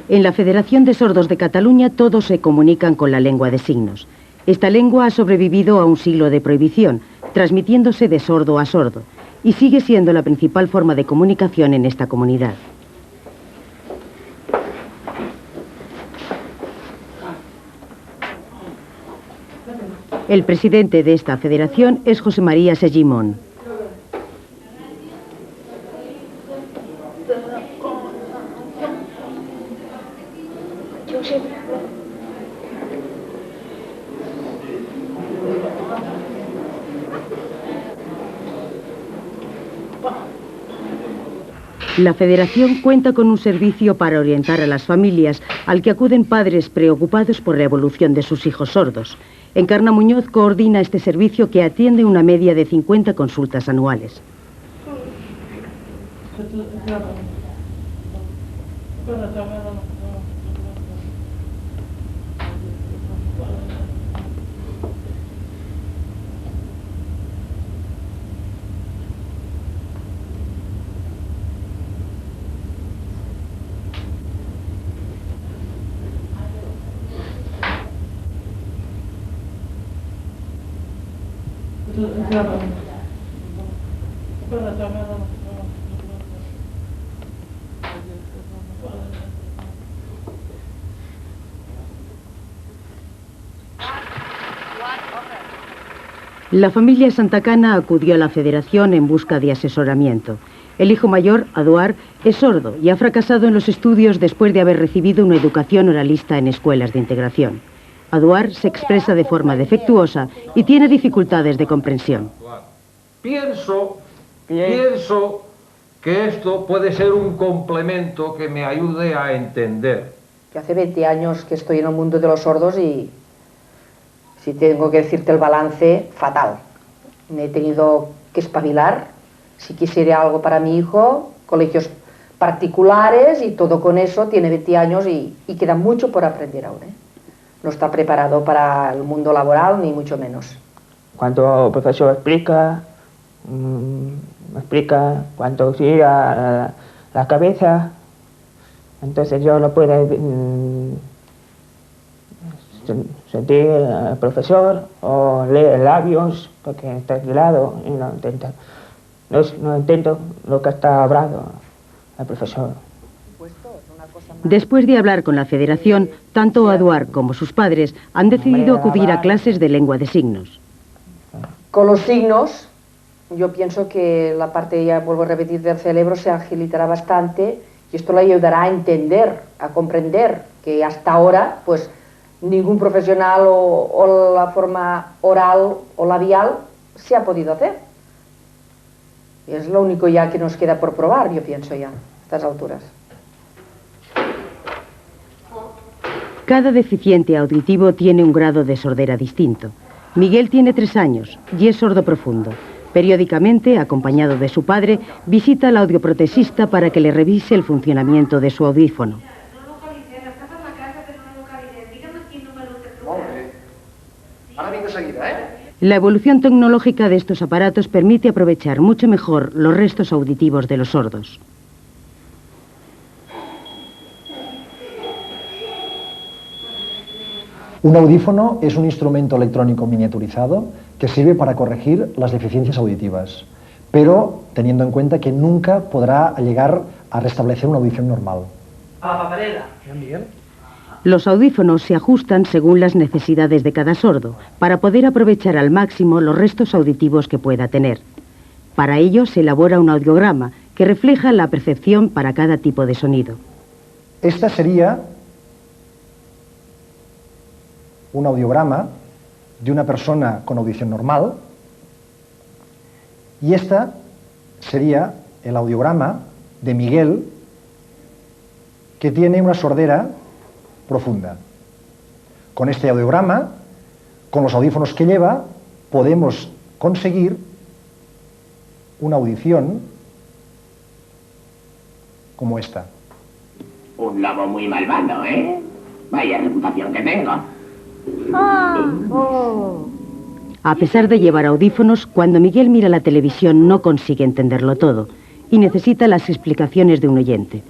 En la Federación de Sordos de Cataluña todos se comunican con la lengua de signos. Esta lengua ha sobrevivido a un siglo de prohibición, transmitiéndose de sordo a sordo, y sigue siendo la principal forma de comunicación en esta comunidad. El presidente de esta federación es José María Segimón. La federación cuenta con un servicio para orientar a las familias, al que acuden padres preocupados por la evolución de sus hijos sordos. Encarna Muñoz coordina este servicio, que atiende una media de 50 consultas anuales. La familia Santacana acudió a la federación en busca de asesoramiento. El hijo mayor, Eduard, es sordo y ha fracasado en los estudios después de haber recibido una educación oralista en escuelas de integración. Eduard se expresa de forma defectuosa y tiene dificultades de comprensión. Pienso que esto puede ser un complemento que me ayude a entender. Yo hace 20 años que estoy en el mundo de los sordos y si tengo que decirte el balance, fatal. Me he tenido que espabilar. Si quisiera algo para mi hijo, colegios particulares y todo con eso, tiene 20 años y queda mucho por aprender aún, ¿eh? No está preparado para el mundo laboral, ni mucho menos. Cuando el profesor explica, cuando gira la cabeza, entonces yo no puedo sentir al profesor o leer labios porque está de lado y no entiendo lo que está hablando el profesor. Después de hablar con la federación, tanto Eduard como sus padres han decidido acudir a clases de lengua de signos. Con los signos, yo pienso que la parte, ya vuelvo a repetir, del cerebro se agilitará bastante y esto le ayudará a entender, a comprender que hasta ahora, pues, ningún profesional o la forma oral o labial se ha podido hacer. Y es lo único ya que nos queda por probar, yo pienso ya, a estas alturas. Cada deficiente auditivo tiene un grado de sordera distinto. Miguel tiene 3 años y es sordo profundo. Periódicamente, acompañado de su padre, visita al audioprotesista para que le revise el funcionamiento de su audífono. La evolución tecnológica de estos aparatos permite aprovechar mucho mejor los restos auditivos de los sordos. Un audífono es un instrumento electrónico miniaturizado que sirve para corregir las deficiencias auditivas, pero teniendo en cuenta que nunca podrá llegar a restablecer una audición normal. A la paperera. Miguel. Los audífonos se ajustan según las necesidades de cada sordo, para poder aprovechar al máximo los restos auditivos que pueda tener. Para ello se elabora un audiograma que refleja la percepción para cada tipo de sonido. Esta sería un audiograma de una persona con audición normal y esta sería el audiograma de Miguel, que tiene una sordera profunda. Con este audiograma, con los audífonos que lleva, podemos conseguir una audición como esta. Un lobo muy malvado, ¿eh? Vaya reputación que tengo. A pesar de llevar audífonos, cuando Miguel mira la televisión no consigue entenderlo todo y necesita las explicaciones de un oyente.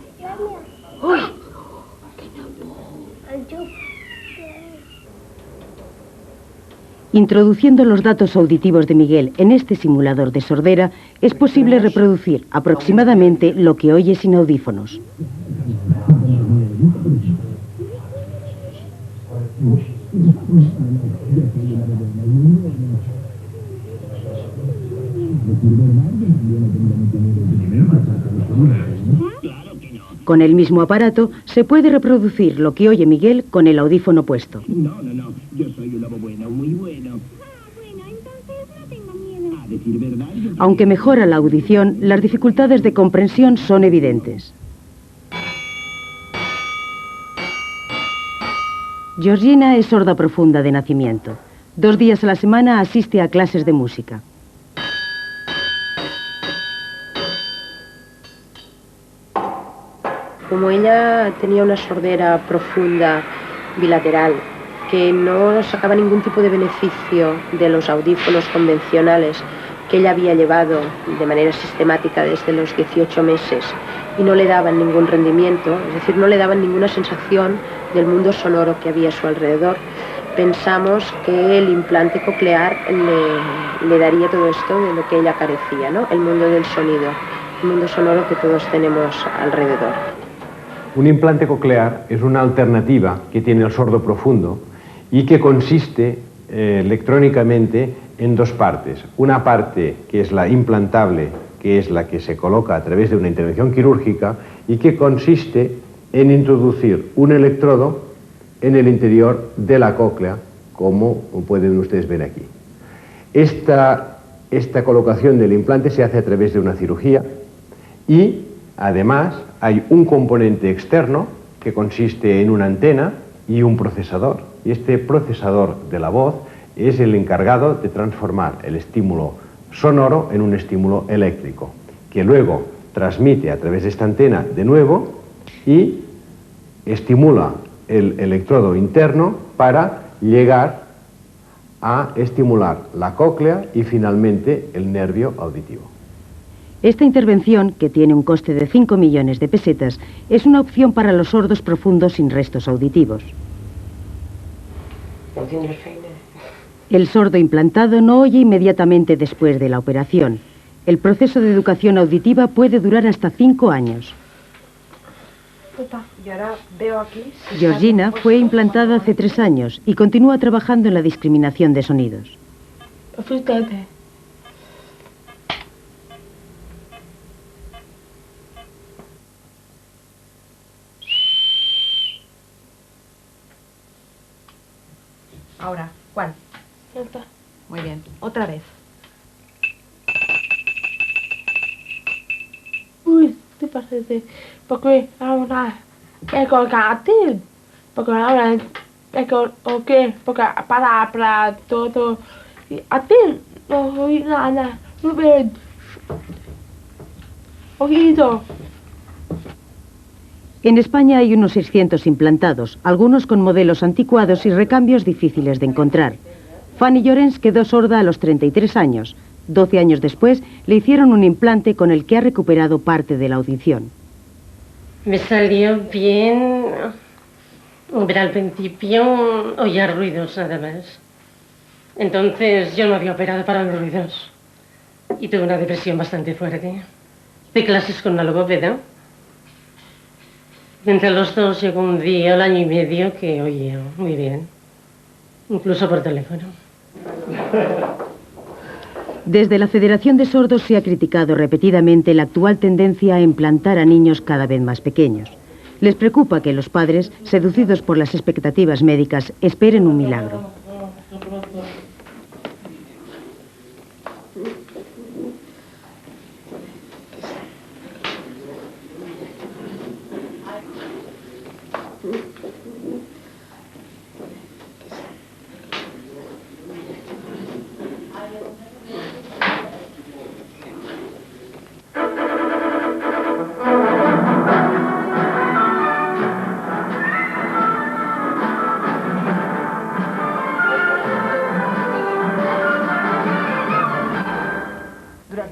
Introduciendo los datos auditivos de Miguel en este simulador de sordera, es posible reproducir aproximadamente lo que oye sin audífonos. Con el mismo aparato se puede reproducir lo que oye Miguel con el audífono puesto. No, yo soy un lobo bueno, muy bueno. Bueno, entonces no tengo miedo. A decir verdad, Aunque mejora la audición, las dificultades de comprensión son evidentes. Georgina es sorda profunda de nacimiento. 2 días a la semana asiste a clases de música. Como ella tenía una sordera profunda bilateral que no sacaba ningún tipo de beneficio de los audífonos convencionales que ella había llevado de manera sistemática desde los 18 meses y no le daban ningún rendimiento, es decir, no le daban ninguna sensación del mundo sonoro que había a su alrededor, pensamos que el implante coclear le daría todo esto de lo que ella carecía, ¿no? El mundo del sonido, el mundo sonoro que todos tenemos alrededor. Un implante coclear es una alternativa que tiene el sordo profundo y que consiste electrónicamente en dos partes. Una parte que es la implantable, que es la que se coloca a través de una intervención quirúrgica y que consiste en introducir un electrodo en el interior de la cóclea, como pueden ustedes ver aquí. Esta colocación del implante se hace a través de una cirugía y además hay un componente externo que consiste en una antena y un procesador. Y este procesador de la voz es el encargado de transformar el estímulo sonoro en un estímulo eléctrico, que luego transmite a través de esta antena de nuevo y estimula el electrodo interno para llegar a estimular la cóclea y finalmente el nervio auditivo. Esta intervención, que tiene un coste de 5 millones de pesetas, es una opción para los sordos profundos sin restos auditivos. El sordo implantado no oye inmediatamente después de la operación. El proceso de educación auditiva puede durar hasta 5 años. Y ahora veo aquí... Georgina fue implantada hace 3 años y continúa trabajando en la discriminación de sonidos. Ahora, Juan. Muy bien. Otra vez. Uy, te pasaste. Porque ahora es colgate. Porque ahora es que porque para todo. A ti no oí nada. No veo oído. En España hay unos 600 implantados, algunos con modelos anticuados y recambios difíciles de encontrar. Fanny Llorens quedó sorda a los 33 años. 12 años después le hicieron un implante con el que ha recuperado parte de la audición. Me salió bien, pero al principio oía ruidos nada más. Entonces yo no había operado para los ruidos y tuve una depresión bastante fuerte. De clases con una logopeda. Entre los dos llegó un día, al año y medio, que oía muy bien, incluso por teléfono. Desde la Federación de Sordos se ha criticado repetidamente la actual tendencia a implantar a niños cada vez más pequeños. Les preocupa que los padres, seducidos por las expectativas médicas, esperen un milagro.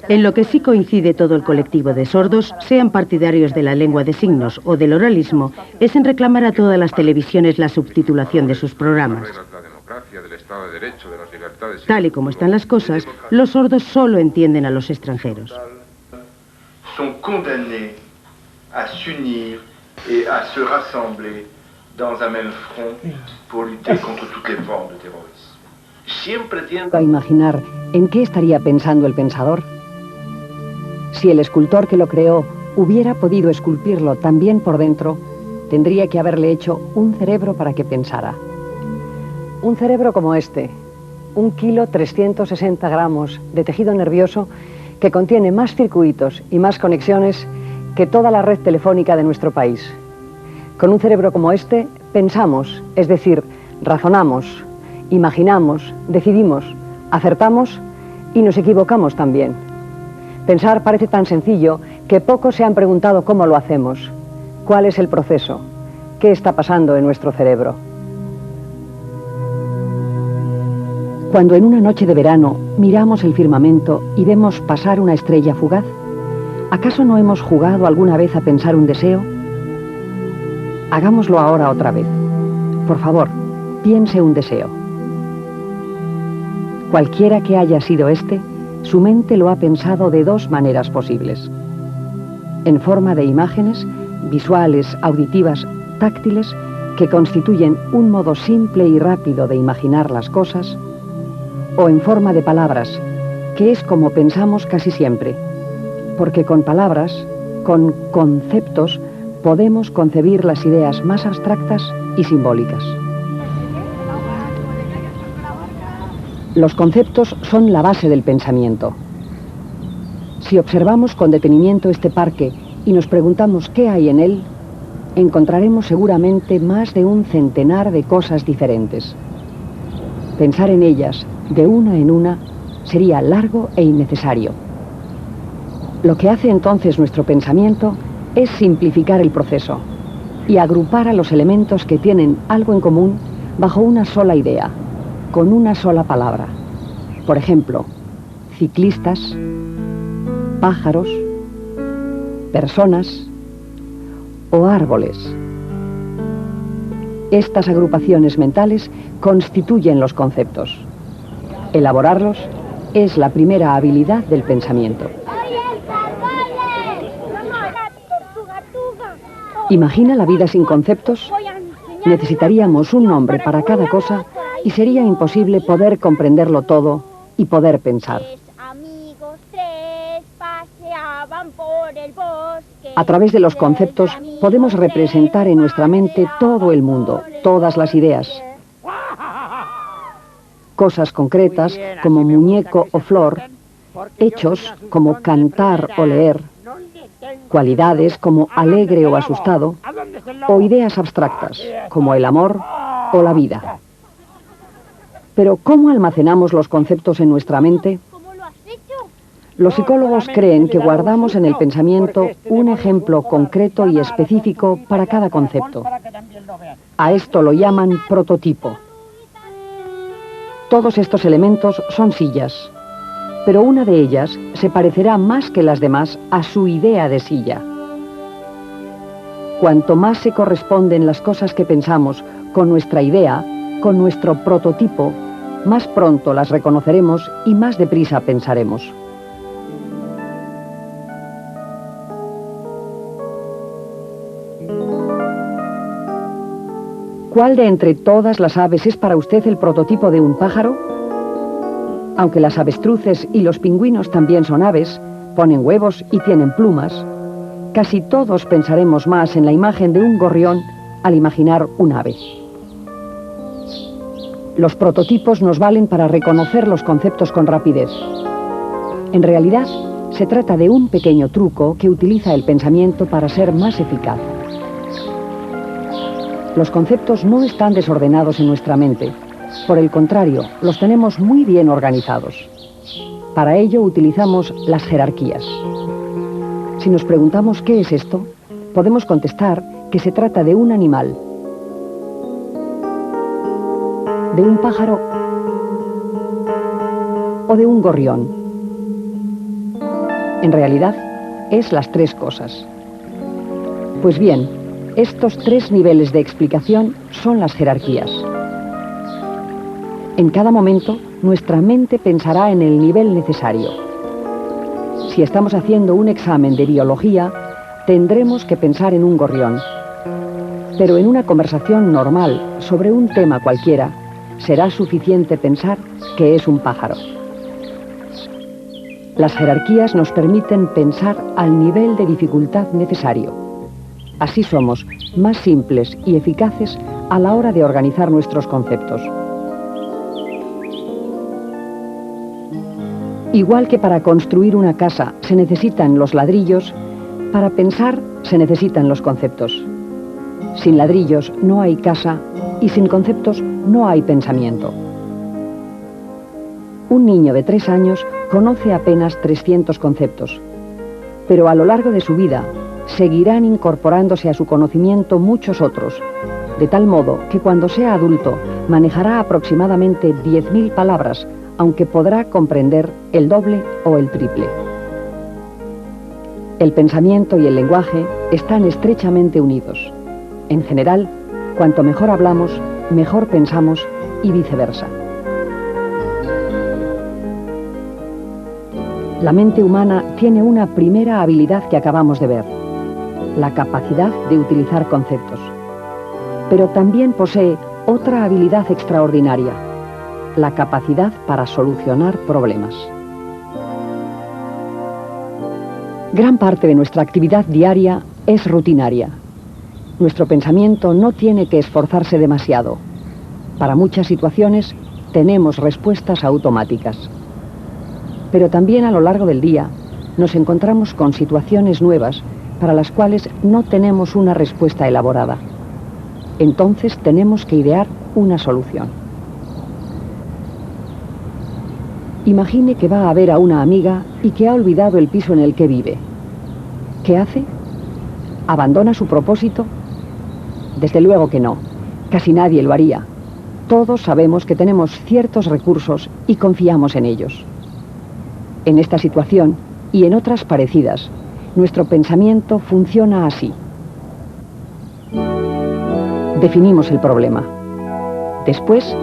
En lo que sí coincide todo el colectivo de sordos, sean partidarios de la lengua de signos o del oralismo, es en reclamar a todas las televisiones la subtitulación de sus programas. Tal y como están las cosas, los sordos solo entienden a los extranjeros. Son condamnés a s'unir et a se rassembler dans un même front pour lutter contre toutes les formes de terrorisme. Siempre tiendo a imaginar en qué estaría pensando el pensador. Si el escultor que lo creó hubiera podido esculpirlo también por dentro, tendría que haberle hecho un cerebro para que pensara. Un cerebro como este, 1 kilo 360 gramos de tejido nervioso que contiene más circuitos y más conexiones que toda la red telefónica de nuestro país. Con un cerebro como este, pensamos, es decir, razonamos, imaginamos, decidimos, acertamos y nos equivocamos también. Pensar parece tan sencillo que pocos se han preguntado cómo lo hacemos, cuál es el proceso, qué está pasando en nuestro cerebro. Cuando en una noche de verano miramos el firmamento y vemos pasar una estrella fugaz, ¿acaso no hemos jugado alguna vez a pensar un deseo? Hagámoslo ahora otra vez. Por favor, piense un deseo. Cualquiera que haya sido este, su mente lo ha pensado de 2 maneras posibles. En forma de imágenes, visuales, auditivas, táctiles, que constituyen un modo simple y rápido de imaginar las cosas, o en forma de palabras, que es como pensamos casi siempre, porque con palabras, con conceptos, podemos concebir las ideas más abstractas y simbólicas. Los conceptos son la base del pensamiento. Si observamos con detenimiento este parque y nos preguntamos qué hay en él, encontraremos seguramente más de un centenar de cosas diferentes. Pensar en ellas, de una en una, sería largo e innecesario. Lo que hace entonces nuestro pensamiento es simplificar el proceso y agrupar a los elementos que tienen algo en común bajo una sola idea, con una sola palabra. Por ejemplo, ciclistas, pájaros, personas o árboles. Estas agrupaciones mentales constituyen los conceptos. Elaborarlos es la primera habilidad del pensamiento. ¿Imagina la vida sin conceptos? Necesitaríamos un nombre para cada cosa y sería imposible poder comprenderlo todo y poder pensar. A través de los conceptos podemos representar en nuestra mente todo el mundo, todas las ideas. Cosas concretas como muñeco o flor, hechos como cantar o leer, cualidades como alegre o asustado, o ideas abstractas como el amor o la vida. Pero ¿cómo almacenamos los conceptos en nuestra mente? Los psicólogos creen que guardamos en el pensamiento un ejemplo concreto y específico para cada concepto. A esto lo llaman prototipo. Todos estos elementos son sillas, pero una de ellas se parecerá más que las demás a su idea de silla. Cuanto más se corresponden las cosas que pensamos con nuestra idea, con nuestro prototipo, más pronto las reconoceremos y más deprisa pensaremos. ¿Cuál de entre todas las aves es para usted el prototipo de un pájaro? Aunque las avestruces y los pingüinos también son aves, ponen huevos y tienen plumas, casi todos pensaremos más en la imagen de un gorrión al imaginar un ave. Los prototipos nos valen para reconocer los conceptos con rapidez. En realidad, se trata de un pequeño truco que utiliza el pensamiento para ser más eficaz. Los conceptos no están desordenados en nuestra mente. Por el contrario, los tenemos muy bien organizados. Para ello utilizamos las jerarquías. Si nos preguntamos qué es esto, podemos contestar que se trata de un animal, de un pájaro o de un gorrión. En realidad, es las tres cosas. Pues bien, estos tres niveles de explicación son las jerarquías. En cada momento, nuestra mente pensará en el nivel necesario. Si estamos haciendo un examen de biología, tendremos que pensar en un gorrión. Pero en una conversación normal sobre un tema cualquiera, será suficiente pensar que es un pájaro. Las jerarquías nos permiten pensar al nivel de dificultad necesario. Así somos más simples y eficaces a la hora de organizar nuestros conceptos. Igual que para construir una casa se necesitan los ladrillos, para pensar se necesitan los conceptos. Sin ladrillos no hay casa y sin conceptos no hay pensamiento. Un niño de 3 años conoce apenas 300 conceptos, pero a lo largo de su vida seguirán incorporándose a su conocimiento muchos otros, de tal modo que cuando sea adulto manejará aproximadamente 10.000 palabras, aunque podrá comprender el doble o el triple. El pensamiento y el lenguaje están estrechamente unidos. En general, cuanto mejor hablamos, mejor pensamos y viceversa. La mente humana tiene una primera habilidad que acabamos de ver: la capacidad de utilizar conceptos. Pero también posee otra habilidad extraordinaria: la capacidad para solucionar problemas. Gran parte de nuestra actividad diaria es rutinaria. Nuestro pensamiento no tiene que esforzarse demasiado. Para muchas situaciones tenemos respuestas automáticas. Pero también a lo largo del día nos encontramos con situaciones nuevas para las cuales no tenemos una respuesta elaborada. Entonces tenemos que idear una solución. Imagine que va a ver a una amiga y que ha olvidado el piso en el que vive. ¿Qué hace? ¿Abandona su propósito? Desde luego que no. Casi nadie lo haría. Todos sabemos que tenemos ciertos recursos y confiamos en ellos. En esta situación y en otras parecidas, nuestro pensamiento funciona así. Definimos el problema. Después,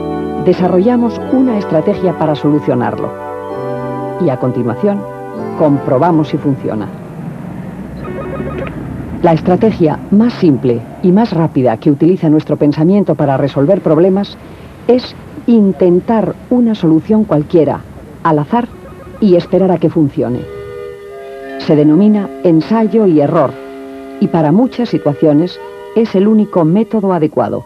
desarrollamos una estrategia para solucionarlo. Y a continuación, comprobamos si funciona. La estrategia más simple y más rápida que utiliza nuestro pensamiento para resolver problemas es intentar una solución cualquiera, al azar, y esperar a que funcione. Se denomina ensayo y error, y para muchas situaciones es el único método adecuado.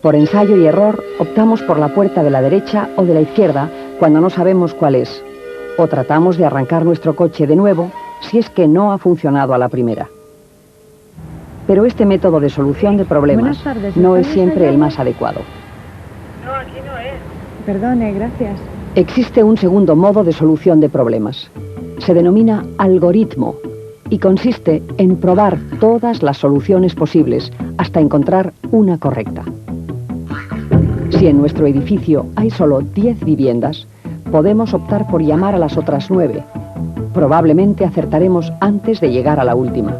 Por ensayo y error optamos por la puerta de la derecha o de la izquierda cuando no sabemos cuál es, o tratamos de arrancar nuestro coche de nuevo si es que no ha funcionado a la primera. Pero este método de solución de problemas no es siempre el más adecuado. No, aquí no es. Perdone, gracias. Existe un segundo modo de solución de problemas. Se denomina algoritmo y consiste en probar todas las soluciones posibles hasta encontrar una correcta. Si en nuestro edificio hay solo 10 viviendas, podemos optar por llamar a las otras 9. Probablemente acertaremos antes de llegar a la última.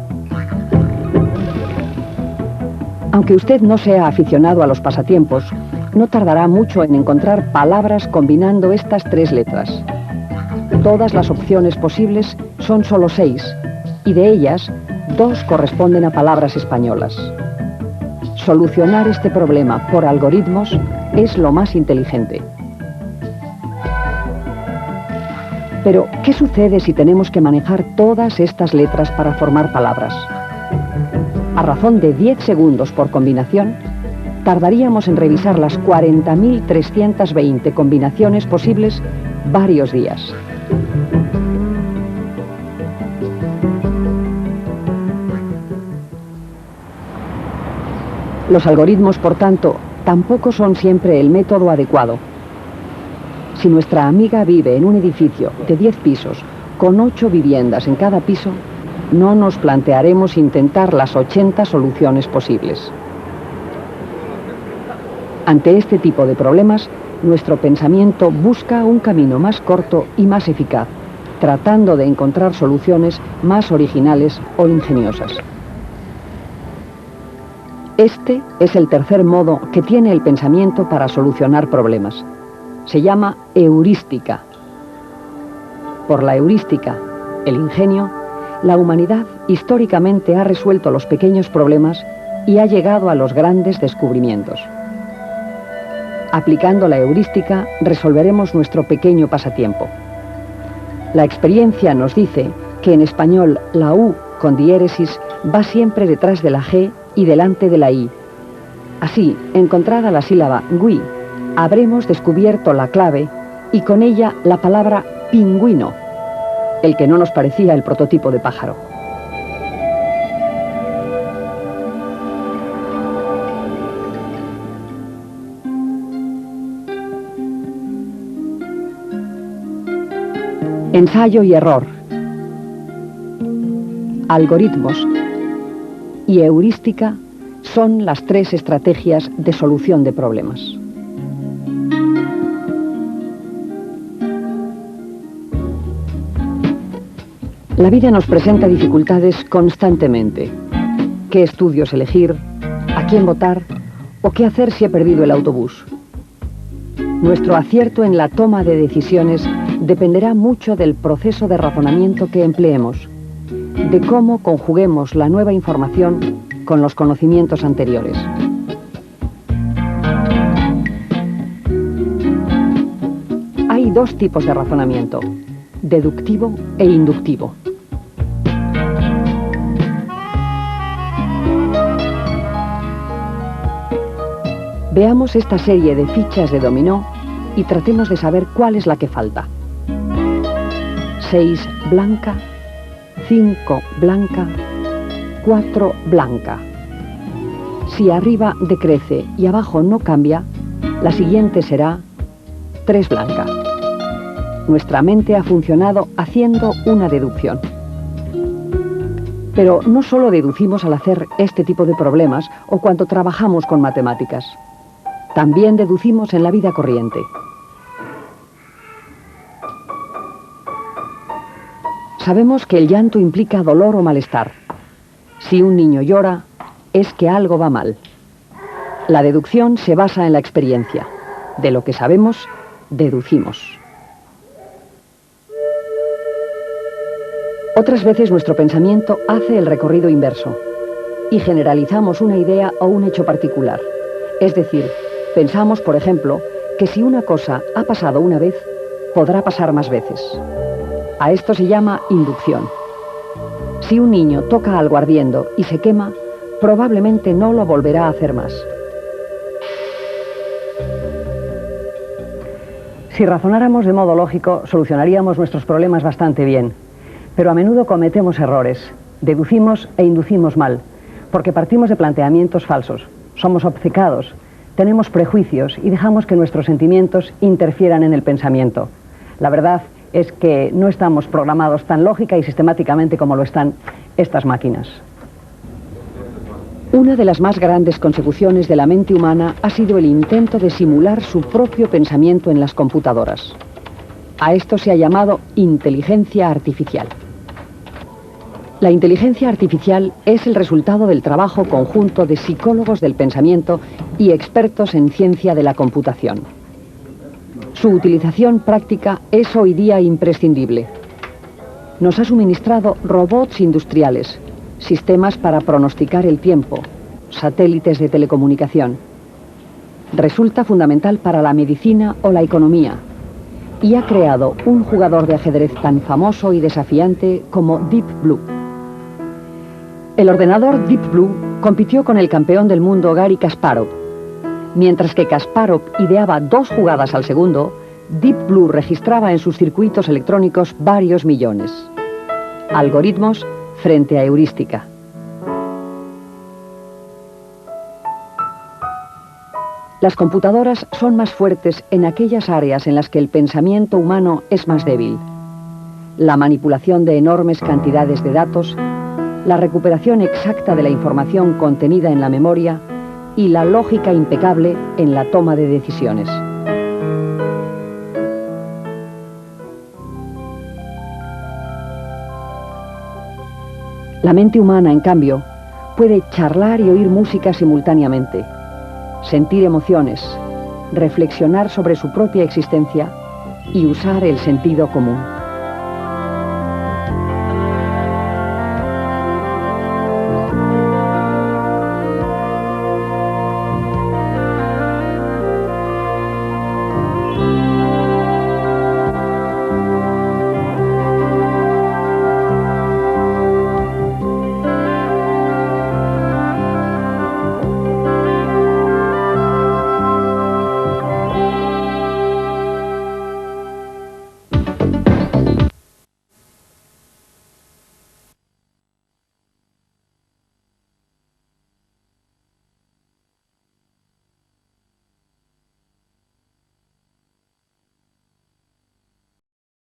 Aunque usted no sea aficionado a los pasatiempos, no tardará mucho en encontrar palabras combinando estas 3 letras. Todas las opciones posibles son solo 6, y de ellas, 2 corresponden a palabras españolas. Solucionar este problema por algoritmos es lo más inteligente. Pero, ¿qué sucede si tenemos que manejar todas estas letras para formar palabras? A razón de 10 segundos por combinación, tardaríamos en revisar las 40.320 combinaciones posibles varios días. Los algoritmos, por tanto, tampoco son siempre el método adecuado. Si nuestra amiga vive en un edificio de 10 pisos, con 8 viviendas en cada piso, no nos plantearemos intentar las 80 soluciones posibles. Ante este tipo de problemas, nuestro pensamiento busca un camino más corto y más eficaz, tratando de encontrar soluciones más originales o ingeniosas. Este es el tercer modo que tiene el pensamiento para solucionar problemas. Se llama heurística. Por la heurística, el ingenio, la humanidad históricamente ha resuelto los pequeños problemas y ha llegado a los grandes descubrimientos. Aplicando la heurística, resolveremos nuestro pequeño pasatiempo. La experiencia nos dice que en español la U con diéresis va siempre detrás de la G y delante de la I. Así, encontrada la sílaba gui, habremos descubierto la clave y con ella la palabra pingüino, el que no nos parecía el prototipo de pájaro. Ensayo y error, algoritmos y heurística son las 3 estrategias de solución de problemas. La vida nos presenta dificultades constantemente. ¿Qué estudios elegir? ¿A quién votar? ¿O qué hacer si he perdido el autobús? Nuestro acierto en la toma de decisiones dependerá mucho del proceso de razonamiento que empleemos, de cómo conjuguemos la nueva información con los conocimientos anteriores. dos tipos de razonamiento, deductivo e inductivo. Veamos esta serie de fichas de dominó y tratemos de saber cuál es la que falta. 6 blanca, 5 blanca, 4 blanca. Si arriba decrece y abajo no cambia, la siguiente será 3 blanca. Nuestra mente ha funcionado haciendo una deducción. Pero no solo deducimos al hacer este tipo de problemas o cuando trabajamos con matemáticas. También deducimos en la vida corriente. Sabemos que el llanto implica dolor o malestar. Si un niño llora, es que algo va mal. La deducción se basa en la experiencia. De lo que sabemos, deducimos. Otras veces nuestro pensamiento hace el recorrido inverso y generalizamos una idea o un hecho particular. Es decir, pensamos, por ejemplo, que si una cosa ha pasado una vez, podrá pasar más veces. A esto se llama inducción. Si un niño toca algo ardiendo y se quema, probablemente no lo volverá a hacer más. Si razonáramos de modo lógico, solucionaríamos nuestros problemas bastante bien. Pero a menudo cometemos errores, deducimos e inducimos mal, porque partimos de planteamientos falsos, somos obcecados, tenemos prejuicios y dejamos que nuestros sentimientos interfieran en el pensamiento. La verdad es que no estamos programados tan lógica y sistemáticamente como lo están estas máquinas. Una de las más grandes consecuciones de la mente humana ha sido el intento de simular su propio pensamiento en las computadoras. A esto se ha llamado inteligencia artificial. La inteligencia artificial es el resultado del trabajo conjunto de psicólogos del pensamiento y expertos en ciencia de la computación. Su utilización práctica es hoy día imprescindible. Nos ha suministrado robots industriales, sistemas para pronosticar el tiempo, satélites de telecomunicación. Resulta fundamental para la medicina o la economía y ha creado un jugador de ajedrez tan famoso y desafiante como Deep Blue. El ordenador Deep Blue compitió con el campeón del mundo Garry Kasparov. Mientras que Kasparov ideaba 2 jugadas al segundo, Deep Blue registraba en sus circuitos electrónicos varios millones. Algoritmos frente a heurística. Las computadoras son más fuertes en aquellas áreas en las que el pensamiento humano es más débil. La manipulación de enormes cantidades de datos, la recuperación exacta de la información contenida en la memoria y la lógica impecable en la toma de decisiones. La mente humana, en cambio, puede charlar y oír música simultáneamente, sentir emociones, reflexionar sobre su propia existencia y usar el sentido común.